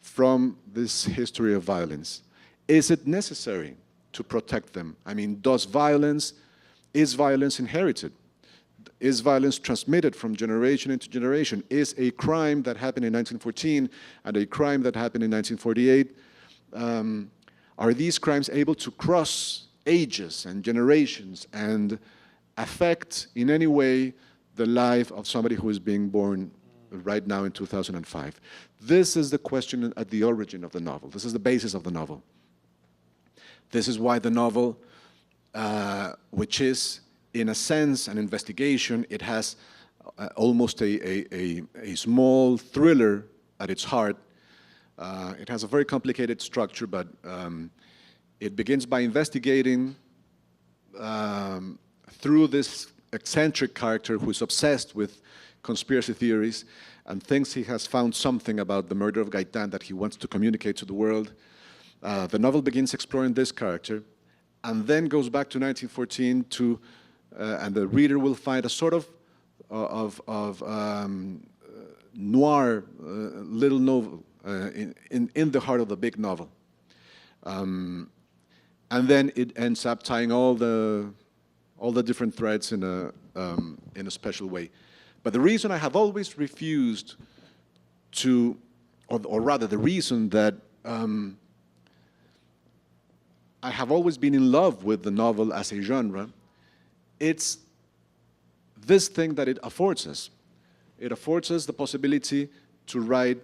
from this history of violence? Is it necessary to protect them? I mean, is violence inherited? Is violence transmitted from generation into generation? Is a crime that happened in 1914 and a crime that happened in 1948, are these crimes able to cross ages and generations and affect in any way the life of somebody who is being born right now in 2005? This is the question at the origin of the novel. This is the basis of the novel. This is why the novel, which is in a sense an investigation, it has almost a small thriller at its heart. It has a very complicated structure, but it begins by investigating through this eccentric character who is obsessed with conspiracy theories and thinks he has found something about the murder of Gaitán that he wants to communicate to the world. The novel begins exploring this character and then goes back to 1914 to, and the reader will find a sort of noir little novel in the heart of the big novel. And then it ends up tying all the different threads in a special way. But the reason I have always refused to, or rather the reason that I have always been in love with the novel as a genre, it's this thing that it affords us. It affords us the possibility to write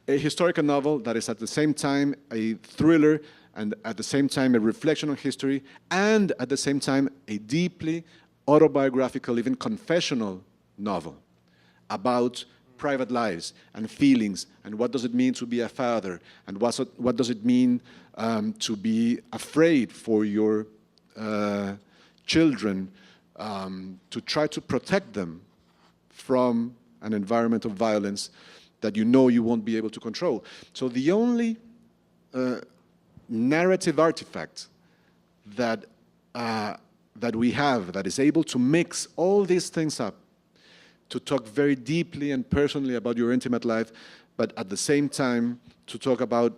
a historical novel that is at the same time a thriller and at the same time a reflection on history and at the same time a deeply autobiographical, even confessional novel about private lives and feelings and what does it mean to be a father and what does it mean to be afraid for your children, to try to protect them from an environment of violence that you know you won't be able to control. So the only narrative artifact that we have that is able to mix all these things up, to talk very deeply and personally about your intimate life, but at the same time to talk about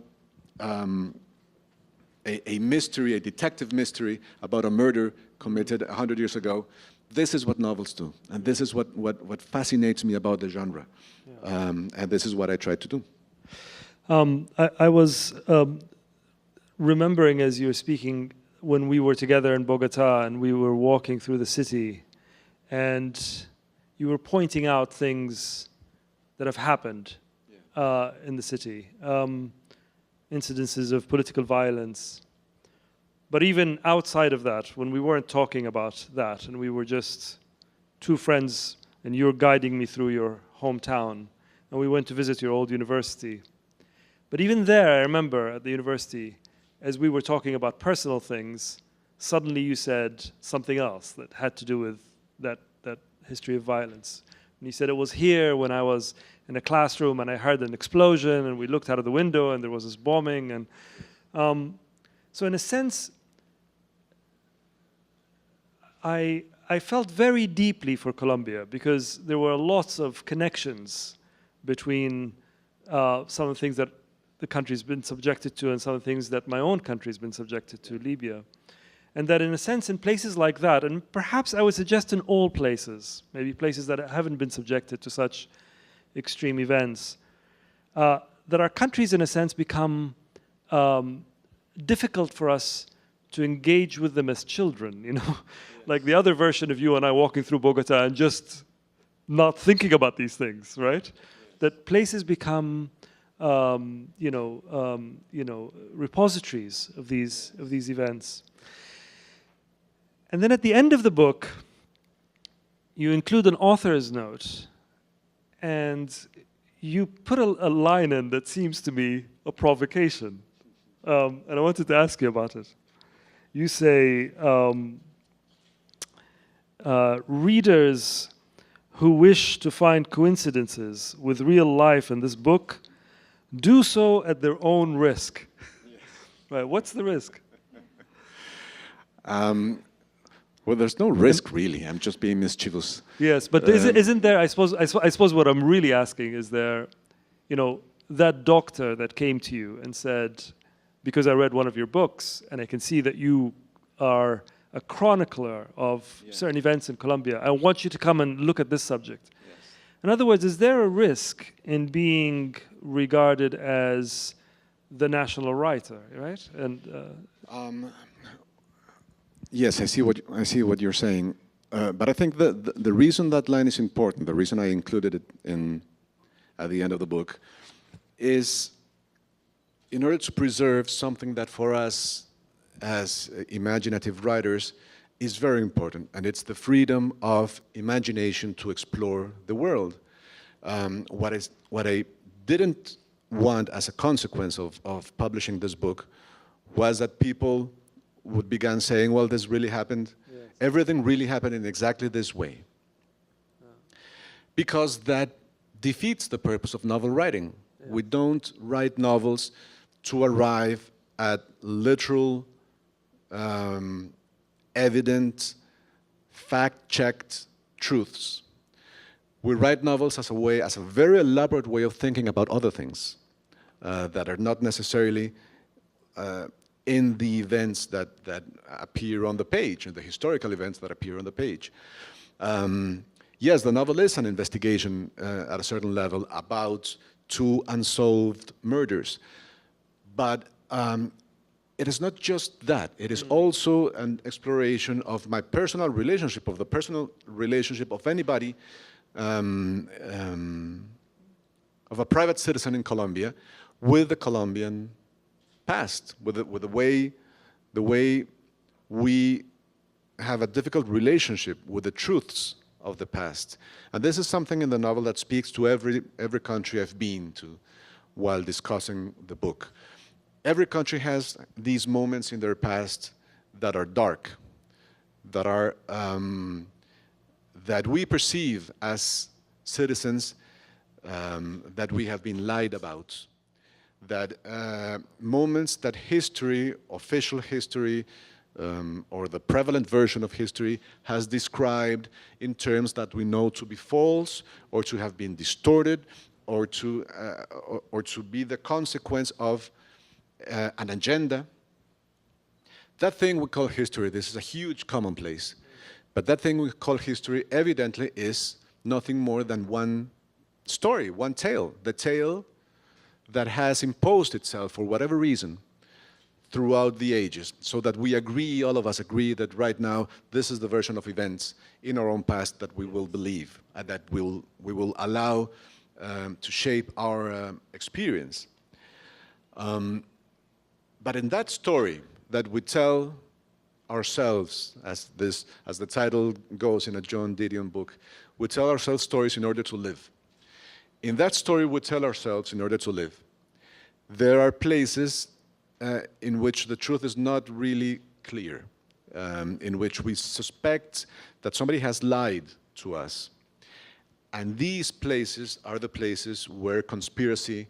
a mystery, a detective mystery about a murder committed 100 years ago. This is what novels do, and this is what fascinates me about the genre, and this is what I try to do. I was remembering as you were speaking when we were together in Bogota and we were walking through the city, and you were pointing out things that have happened in the city, incidences of political violence. But even outside of that, when we weren't talking about that, and we were just two friends, and you were guiding me through your hometown, and we went to visit your old university. But even there, I remember at the university, as we were talking about personal things, suddenly you said something else that had to do with that history of violence. And you said it was here when I was in a classroom and I heard an explosion and we looked out of the window and there was this bombing. And so in a sense, I felt very deeply for Colombia because there were lots of connections between some of the things that the country's been subjected to and some of the things that my own country's been subjected to, Libya. And that in a sense, in places like that, and perhaps I would suggest in all places, maybe places that haven't been subjected to such extreme events, that our countries in a sense become difficult for us to engage with them as children, you know? Yes. Like the other version of you and I walking through Bogota and just not thinking about these things, right? Yes. That places become repositories of these events. And then at the end of the book, you include an author's note, and you put a line in that seems to me a provocation. And I wanted to ask you about it. You say, readers who wish to find coincidences with real life in this book do so at their own risk. Yes. Right, what's the risk? Well, there's no risk, really. I'm just being mischievous. Yes, but isn't there, I suppose what I'm really asking is there, you know, that doctor that came to you and said, because I read one of your books and I can see that you are a chronicler of certain events in Colombia. I want you to come and look at this subject. Yes. In other words, is there a risk in being regarded as the national writer, right? And yes, I see what you're saying, but I think the reason that line is important, the reason I included it at the end of the book, is in order to preserve something that for us as imaginative writers is very important, and it's the freedom of imagination to explore the world. What I didn't want as a consequence of publishing this book was that people would begin saying, well, this really happened. Yes. Everything really happened in exactly this way. Yeah. Because that defeats the purpose of novel writing. Yeah. We don't write novels to arrive at literal, evident, fact-checked truths. We write novels as a very elaborate way of thinking about other things that are not necessarily in the events that appear on the page, in the historical events that appear on the page. yes, the novel is an investigation at a certain level about two unsolved murders, but it is not just that. It is also an exploration of my personal relationship, of the personal relationship of anybody, of a private citizen in Colombia, with the Colombian past, with the way we have a difficult relationship with the truths of the past. And this is something in the novel that speaks to every country I've been to while discussing the book. Every country has these moments in their past that are dark, that are that we perceive as citizens that we have been lied about, that moments that history, official history, or the prevalent version of history has described in terms that we know to be false, or to have been distorted, or to be the consequence of an agenda. That thing we call history, this is a huge commonplace, but that thing we call history evidently is nothing more than one story, one tale, the tale that has imposed itself for whatever reason throughout the ages, so that we agree, all of us agree, that right now this is the version of events in our own past that we will believe, and that we will allow to shape our experience. But in that story that we tell ourselves, as the title goes in a John Didion book, we tell ourselves stories in order to live. In that story we tell ourselves in order to live. There are places in which the truth is not really clear, in which we suspect that somebody has lied to us. And these places are the places where conspiracy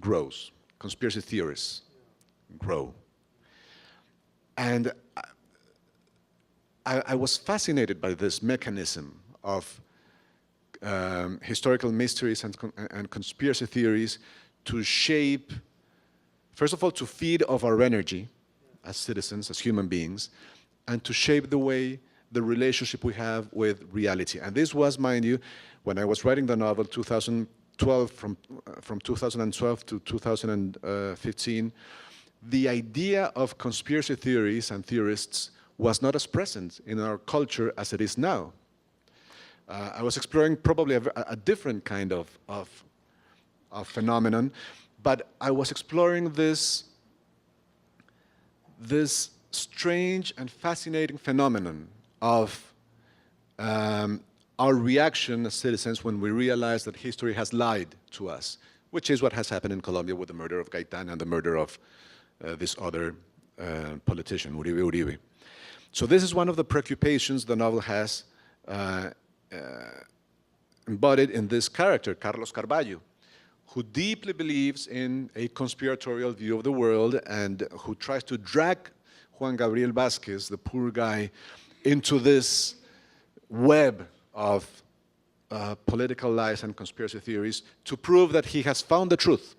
grows, conspiracy theories grow. And I was fascinated by this mechanism of historical mysteries and conspiracy theories to shape, first of all, to feed off our energy as citizens, as human beings, and to shape the way, the relationship we have with reality. And this was, mind you, when I was writing the novel, 2012, from 2012 to 2015, the idea of conspiracy theories and theorists was not as present in our culture as it is now. I was exploring probably a different kind of phenomenon, but I was exploring this strange and fascinating phenomenon of our reaction as citizens when we realize that history has lied to us, which is what has happened in Colombia with the murder of Gaitán and the murder of this other politician, Uribe. So this is one of the preoccupations the novel has embodied in this character, Carlos Carballo, who deeply believes in a conspiratorial view of the world and who tries to drag Juan Gabriel Vásquez, the poor guy, into this web of political lies and conspiracy theories to prove that he has found the truth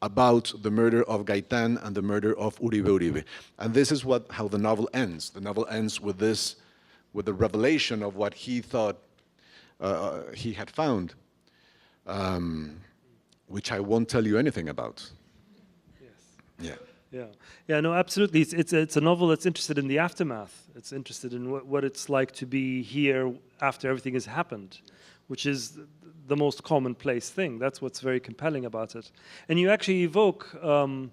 about the murder of Gaitán and the murder of Uribe. And this is how the novel ends. The novel ends with the revelation of what he thought he had found, which I won't tell you anything about. Yes. Yeah. No, absolutely. It's a novel that's interested in the aftermath. It's interested in what it's like to be here after everything has happened, which is the most commonplace thing. That's what's very compelling about it. And you actually evoke the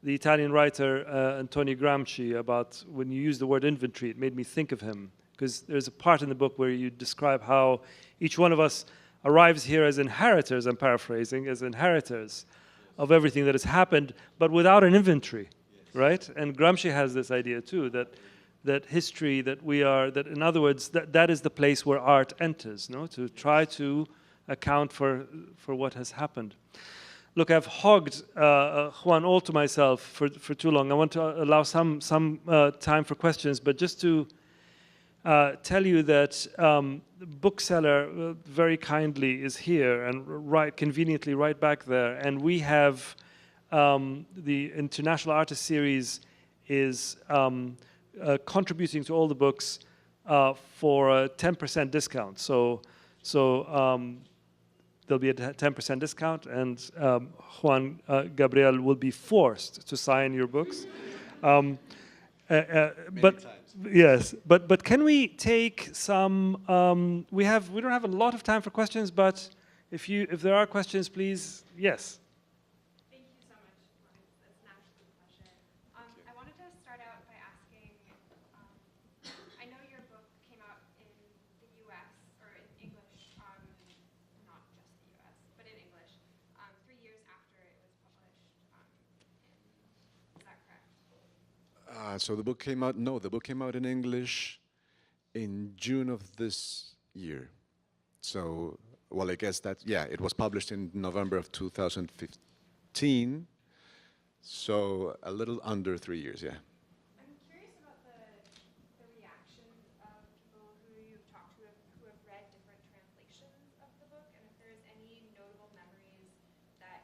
Italian writer Antonio Gramsci about, when you use the word inventory, it made me think of him, because there's a part in the book where you describe how each one of us arrives here as inheritors, I'm paraphrasing, as inheritors of everything that has happened, but without an inventory, right? And Gramsci has this idea too, that history, that in other words, that is the place where art enters, no? To try to account for what has happened. Look, I've hogged Juan all to myself for too long. I want to allow some time for questions, but just to tell you that the bookseller very kindly is here and conveniently right back there, and we have the International Artist Series is contributing to all the books for a 10% discount. So there'll be a 10% discount, and Juan Gabriel will be forced to sign your books. But yes, but can we take some? We don't have a lot of time for questions, but if there are questions, please, yes. Thank you so much. It's an absolute pleasure. I wanted to start out by asking. I know your book came out in the U.S. or in English, not just the U.S., but in English, 3 years after it was published. Is that correct? So the book came out, no, the book came out in English in June of this year. So, well, I guess that, yeah, it was published in November of 2015. So a little under 3 years, yeah. I'm curious about the reactions of people who you've talked to who have read different translations of the book, and if there's any notable memories that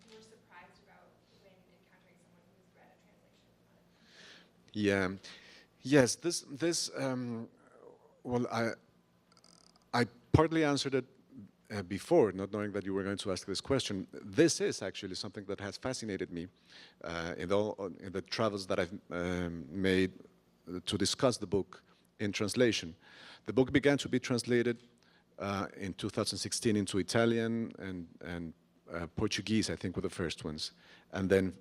you were surprised about when encountering someone who's read a translation of it. Yeah, yes, well, I partly answered it before, not knowing that you were going to ask this question. This is actually something that has fascinated me in the travels that I've made to discuss the book in translation. The book began to be translated in 2016 into Italian and Portuguese, I think, were the first ones, and then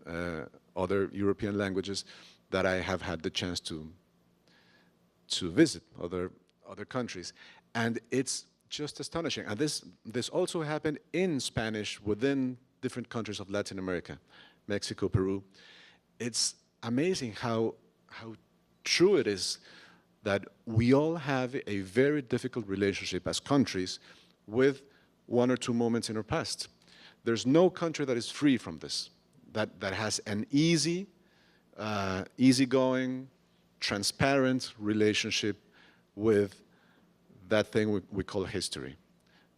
other European languages that I have had the chance to visit, other countries. And it's just astonishing. And this also happened in Spanish within different countries of Latin America, Mexico, Peru. It's amazing how true it is that we all have a very difficult relationship as countries with one or two moments in our past. There's no country that is free from this, that has an easygoing, transparent relationship with that thing we call history.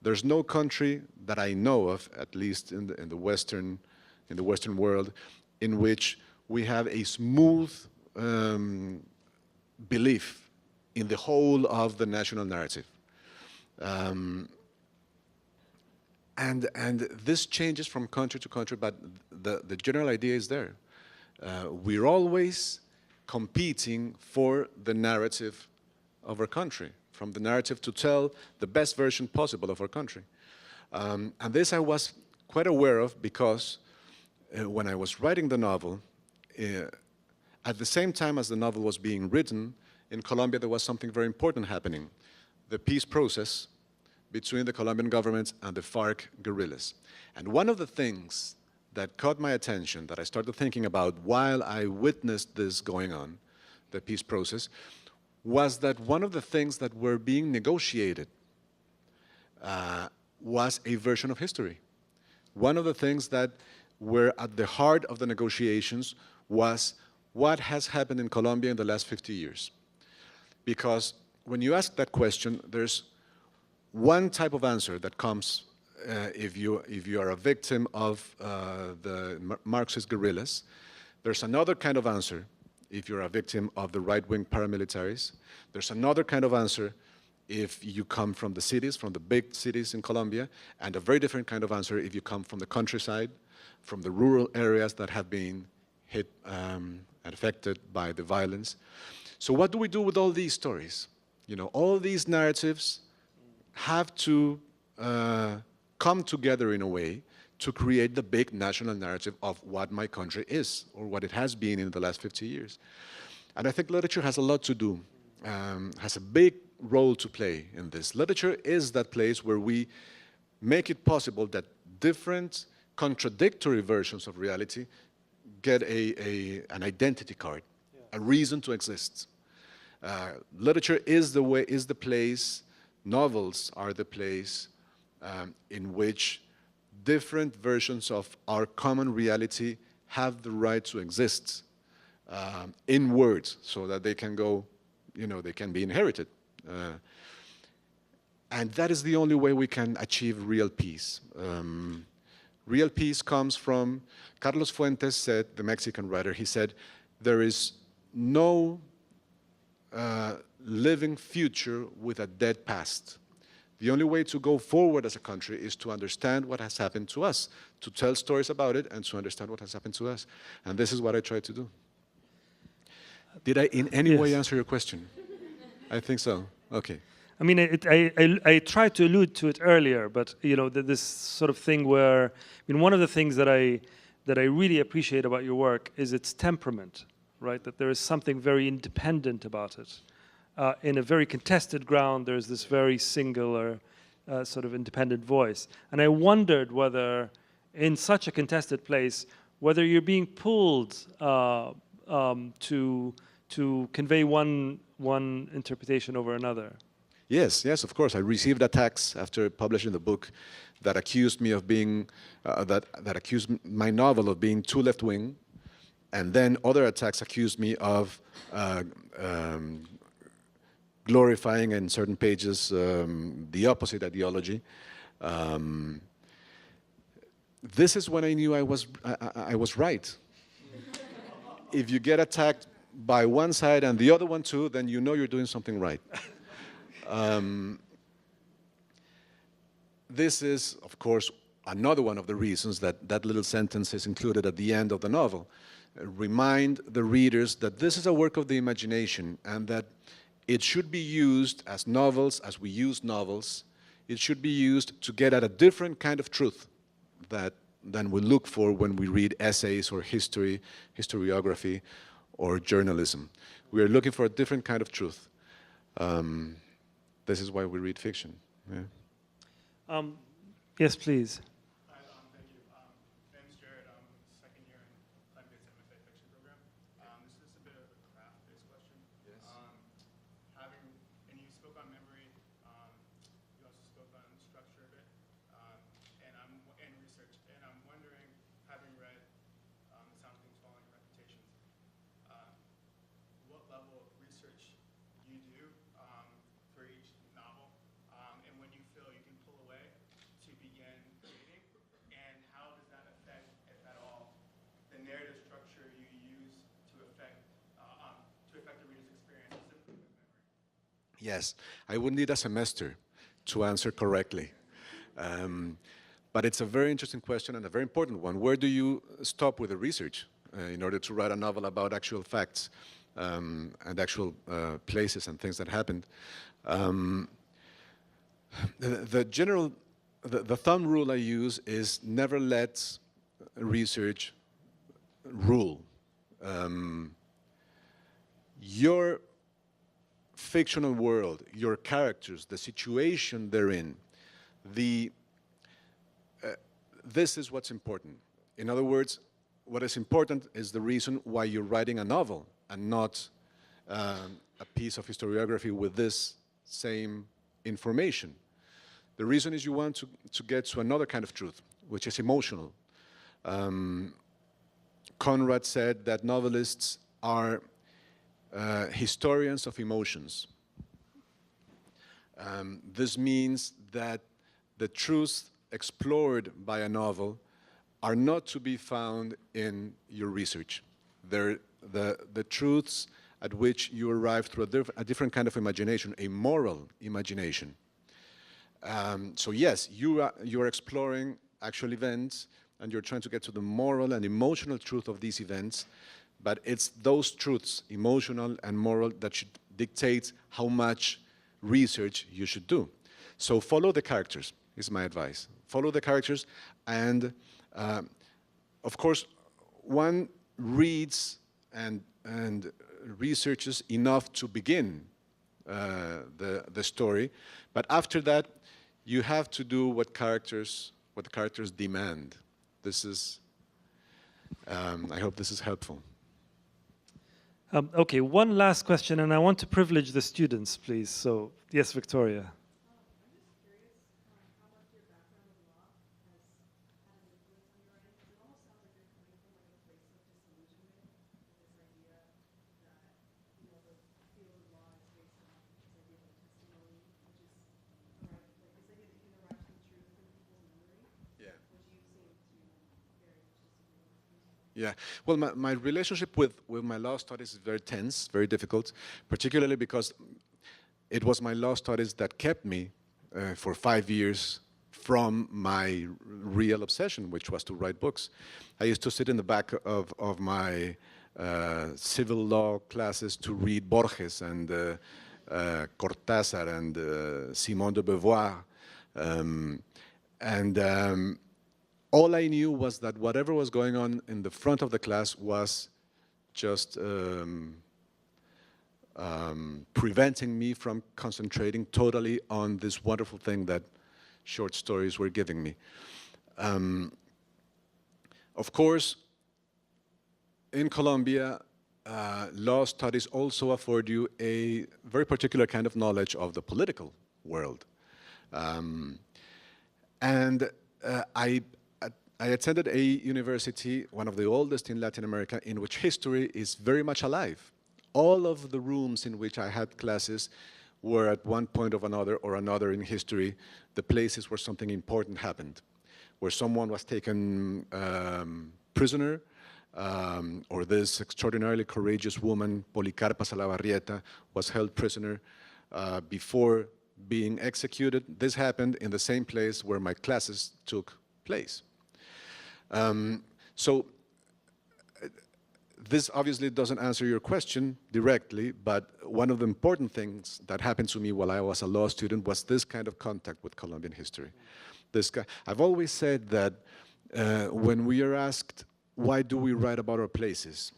There's no country that I know of, at least in the Western world, in which we have a smooth belief in the whole of the national narrative. And this changes from country to country, but the general idea is there. We're always competing for the narrative of our country, from the narrative to tell the best version possible of our country. And this I was quite aware of because when I was writing the novel, at the same time as the novel was being written, in Colombia there was something very important happening, the peace process between the Colombian government and the FARC guerrillas. And one of the things that caught my attention, that I started thinking about while I witnessed this going on, the peace process, was that one of the things that were being negotiated was a version of history. One of the things that were at the heart of the negotiations was what has happened in Colombia in the last 50 years. Because when you ask that question, there's one type of answer that comes if you are a victim of the Marxist guerrillas. There's another kind of answer if you're a victim of the right-wing paramilitaries. There's another kind of answer if you come from the cities, from the big cities in Colombia, and a very different kind of answer if you come from the countryside, from the rural areas that have been hit and affected by the violence. So what do we do with all these stories? You know, all these narratives have to come together in a way to create the big national narrative of what my country is, or what it has been in the last 50 years. And I think literature has a lot to do, has a big role to play in this. Literature is that place where we make it possible that different contradictory versions of reality get an identity card, a reason to exist. Literature is the place, novels are the place in which different versions of our common reality have the right to exist in words, so that they can go, you know, they can be inherited. And that is the only way we can achieve real peace. Real peace comes from, Carlos Fuentes said, the Mexican writer, he said, there is no living future with a dead past. The only way to go forward as a country is to understand what has happened to us, to tell stories about it and to understand what has happened to us. And this is what I try to do. Did I in any way answer your question? I think so. Okay. I mean, I tried to allude to it earlier, but you know, this sort of thing where, I mean, one of the things that I really appreciate about your work is its temperament, right? That there is something very independent about it. In a very contested ground, there's this very singular sort of independent voice. And I wondered whether, in such a contested place, whether you're being pulled to convey one interpretation over another. Yes, yes, of course. I received attacks after publishing the book that accused me of being, that accused my novel of being too left-wing, and then other attacks accused me of glorifying in certain pages the opposite ideology. This is when I knew I was right. If you get attacked by one side and the other one too, then you know you're doing something right. This is, of course, another one of the reasons that that little sentence is included at the end of the novel. Remind the readers that this is a work of the imagination and that it should be used as novels, as we use novels. It should be used to get at a different kind of truth than we look for when we read essays or history, historiography, or journalism. We are looking for a different kind of truth. This is why we read fiction. Yeah. Yes, please. Hi, thank you. My name is Jared. I'm second year in Colombian's MFA fiction program. This is a bit of a craft-based question. Yes. And you spoke on memory. You also spoke on structure a bit, and research. And I'm wondering, having read Something's Falling Reputations, what level of research you do for each novel, and when you feel you can pull away to begin reading, and how does that affect, if at all, the narrative structure you use to affect the reader's experience, specifically with memory? Yes, I would need a semester to answer correctly. But it's a very interesting question and a very important one. Where do you stop with the research in order to write a novel about actual facts and actual places and things that happened? The thumb rule I use is never let research rule. Your fictional world, your characters, the situation they're in, this is what's important. In other words, what is important is the reason why you're writing a novel and not a piece of historiography with this same information. The reason is you want to get to another kind of truth, which is emotional. Conrad said that novelists are historians of emotions. This means that the truths explored by a novel are not to be found in your research. They're the truths at which you arrive through a different kind of imagination, a moral imagination. So yes, you are exploring actual events and you're trying to get to the moral and emotional truth of these events, but it's those truths, emotional and moral, that should dictate how much research you should do. So follow the characters, is my advice. Follow the characters, and of course, one reads and researches enough to begin the story, but after that, you have to do what the characters demand. This is, I hope this is helpful. Okay, one last question, and I want to privilege the students, please. So, yes, Victoria. I'm just curious how much your background in law has had an influence on your writing, because it almost sounds like you're coming from like a place of disillusionment, with this idea that, you know, the field of law is based on this idea of testimony, which is like this idea that you can arrive to the truth in people's memory, Yeah. which you seem to very much disagree with. Yeah, well, my relationship with my law studies is very tense, very difficult, particularly because it was my law studies that kept me for 5 years from my real obsession, which was to write books. I used to sit in the back of my civil law classes to read Borges and Cortázar and Simone de Beauvoir. All I knew was that whatever was going on in the front of the class was just preventing me from concentrating totally on this wonderful thing that short stories were giving me. Of course, in Colombia, law studies also afford you a very particular kind of knowledge of the political world. I attended a university, one of the oldest in Latin America, in which history is very much alive. All of the rooms in which I had classes were at one point or another in history, the places where something important happened, where someone was taken prisoner, or this extraordinarily courageous woman, Policarpa Salabarrieta, was held prisoner before being executed. This happened in the same place where my classes took place. This obviously doesn't answer your question directly, but one of the important things that happened to me while I was a law student was this kind of contact with Colombian history. I've always said that when we are asked, why do we write about our places?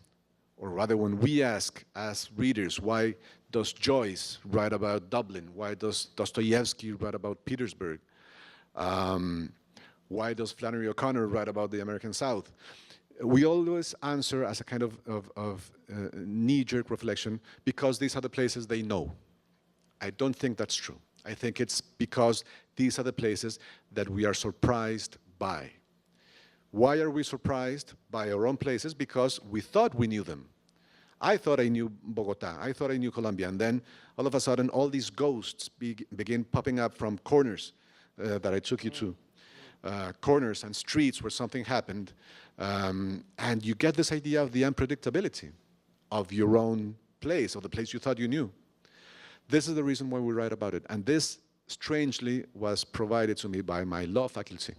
Or rather, when we ask as readers, why does Joyce write about Dublin? Why does Dostoevsky write about Petersburg? Why does Flannery O'Connor write about the American South? We always answer as a kind of knee-jerk reflection, because these are the places they know. I don't think that's true. I think it's because these are the places that we are surprised by. Why are we surprised by our own places? Because we thought we knew them. I thought I knew Bogota, I thought I knew Colombia, and then all of a sudden all these ghosts begin popping up from corners that I took you to. Corners and streets where something happened, and you get this idea of the unpredictability of your own place, or the place you thought you knew. This is the reason why we write about it, and this, strangely, was provided to me by my law faculty.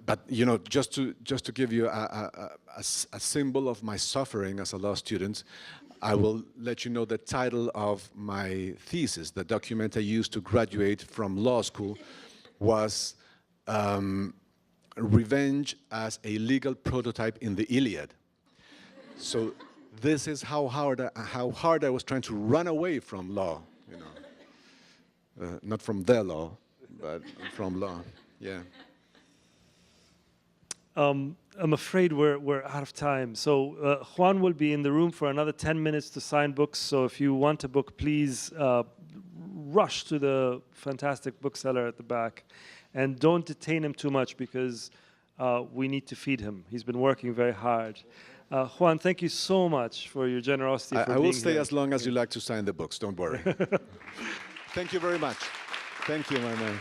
But you know, just to give you a symbol of my suffering as a law student, I will let you know the title of my thesis. The document I used to graduate from law school was Revenge as a Legal Prototype in the Iliad. So this is how hard I was trying to run away from law, you know. Not from the law, but from law, yeah. I'm afraid we're out of time. So Juan will be in the room for another 10 minutes to sign books. So if you want a book, please rush to the fantastic bookseller at the back. And don't detain him too much, because we need to feed him. He's been working very hard. Juan, thank you so much for your generosity. I will stay as long as you like to sign the books, don't worry. Thank you very much. Thank you, my man.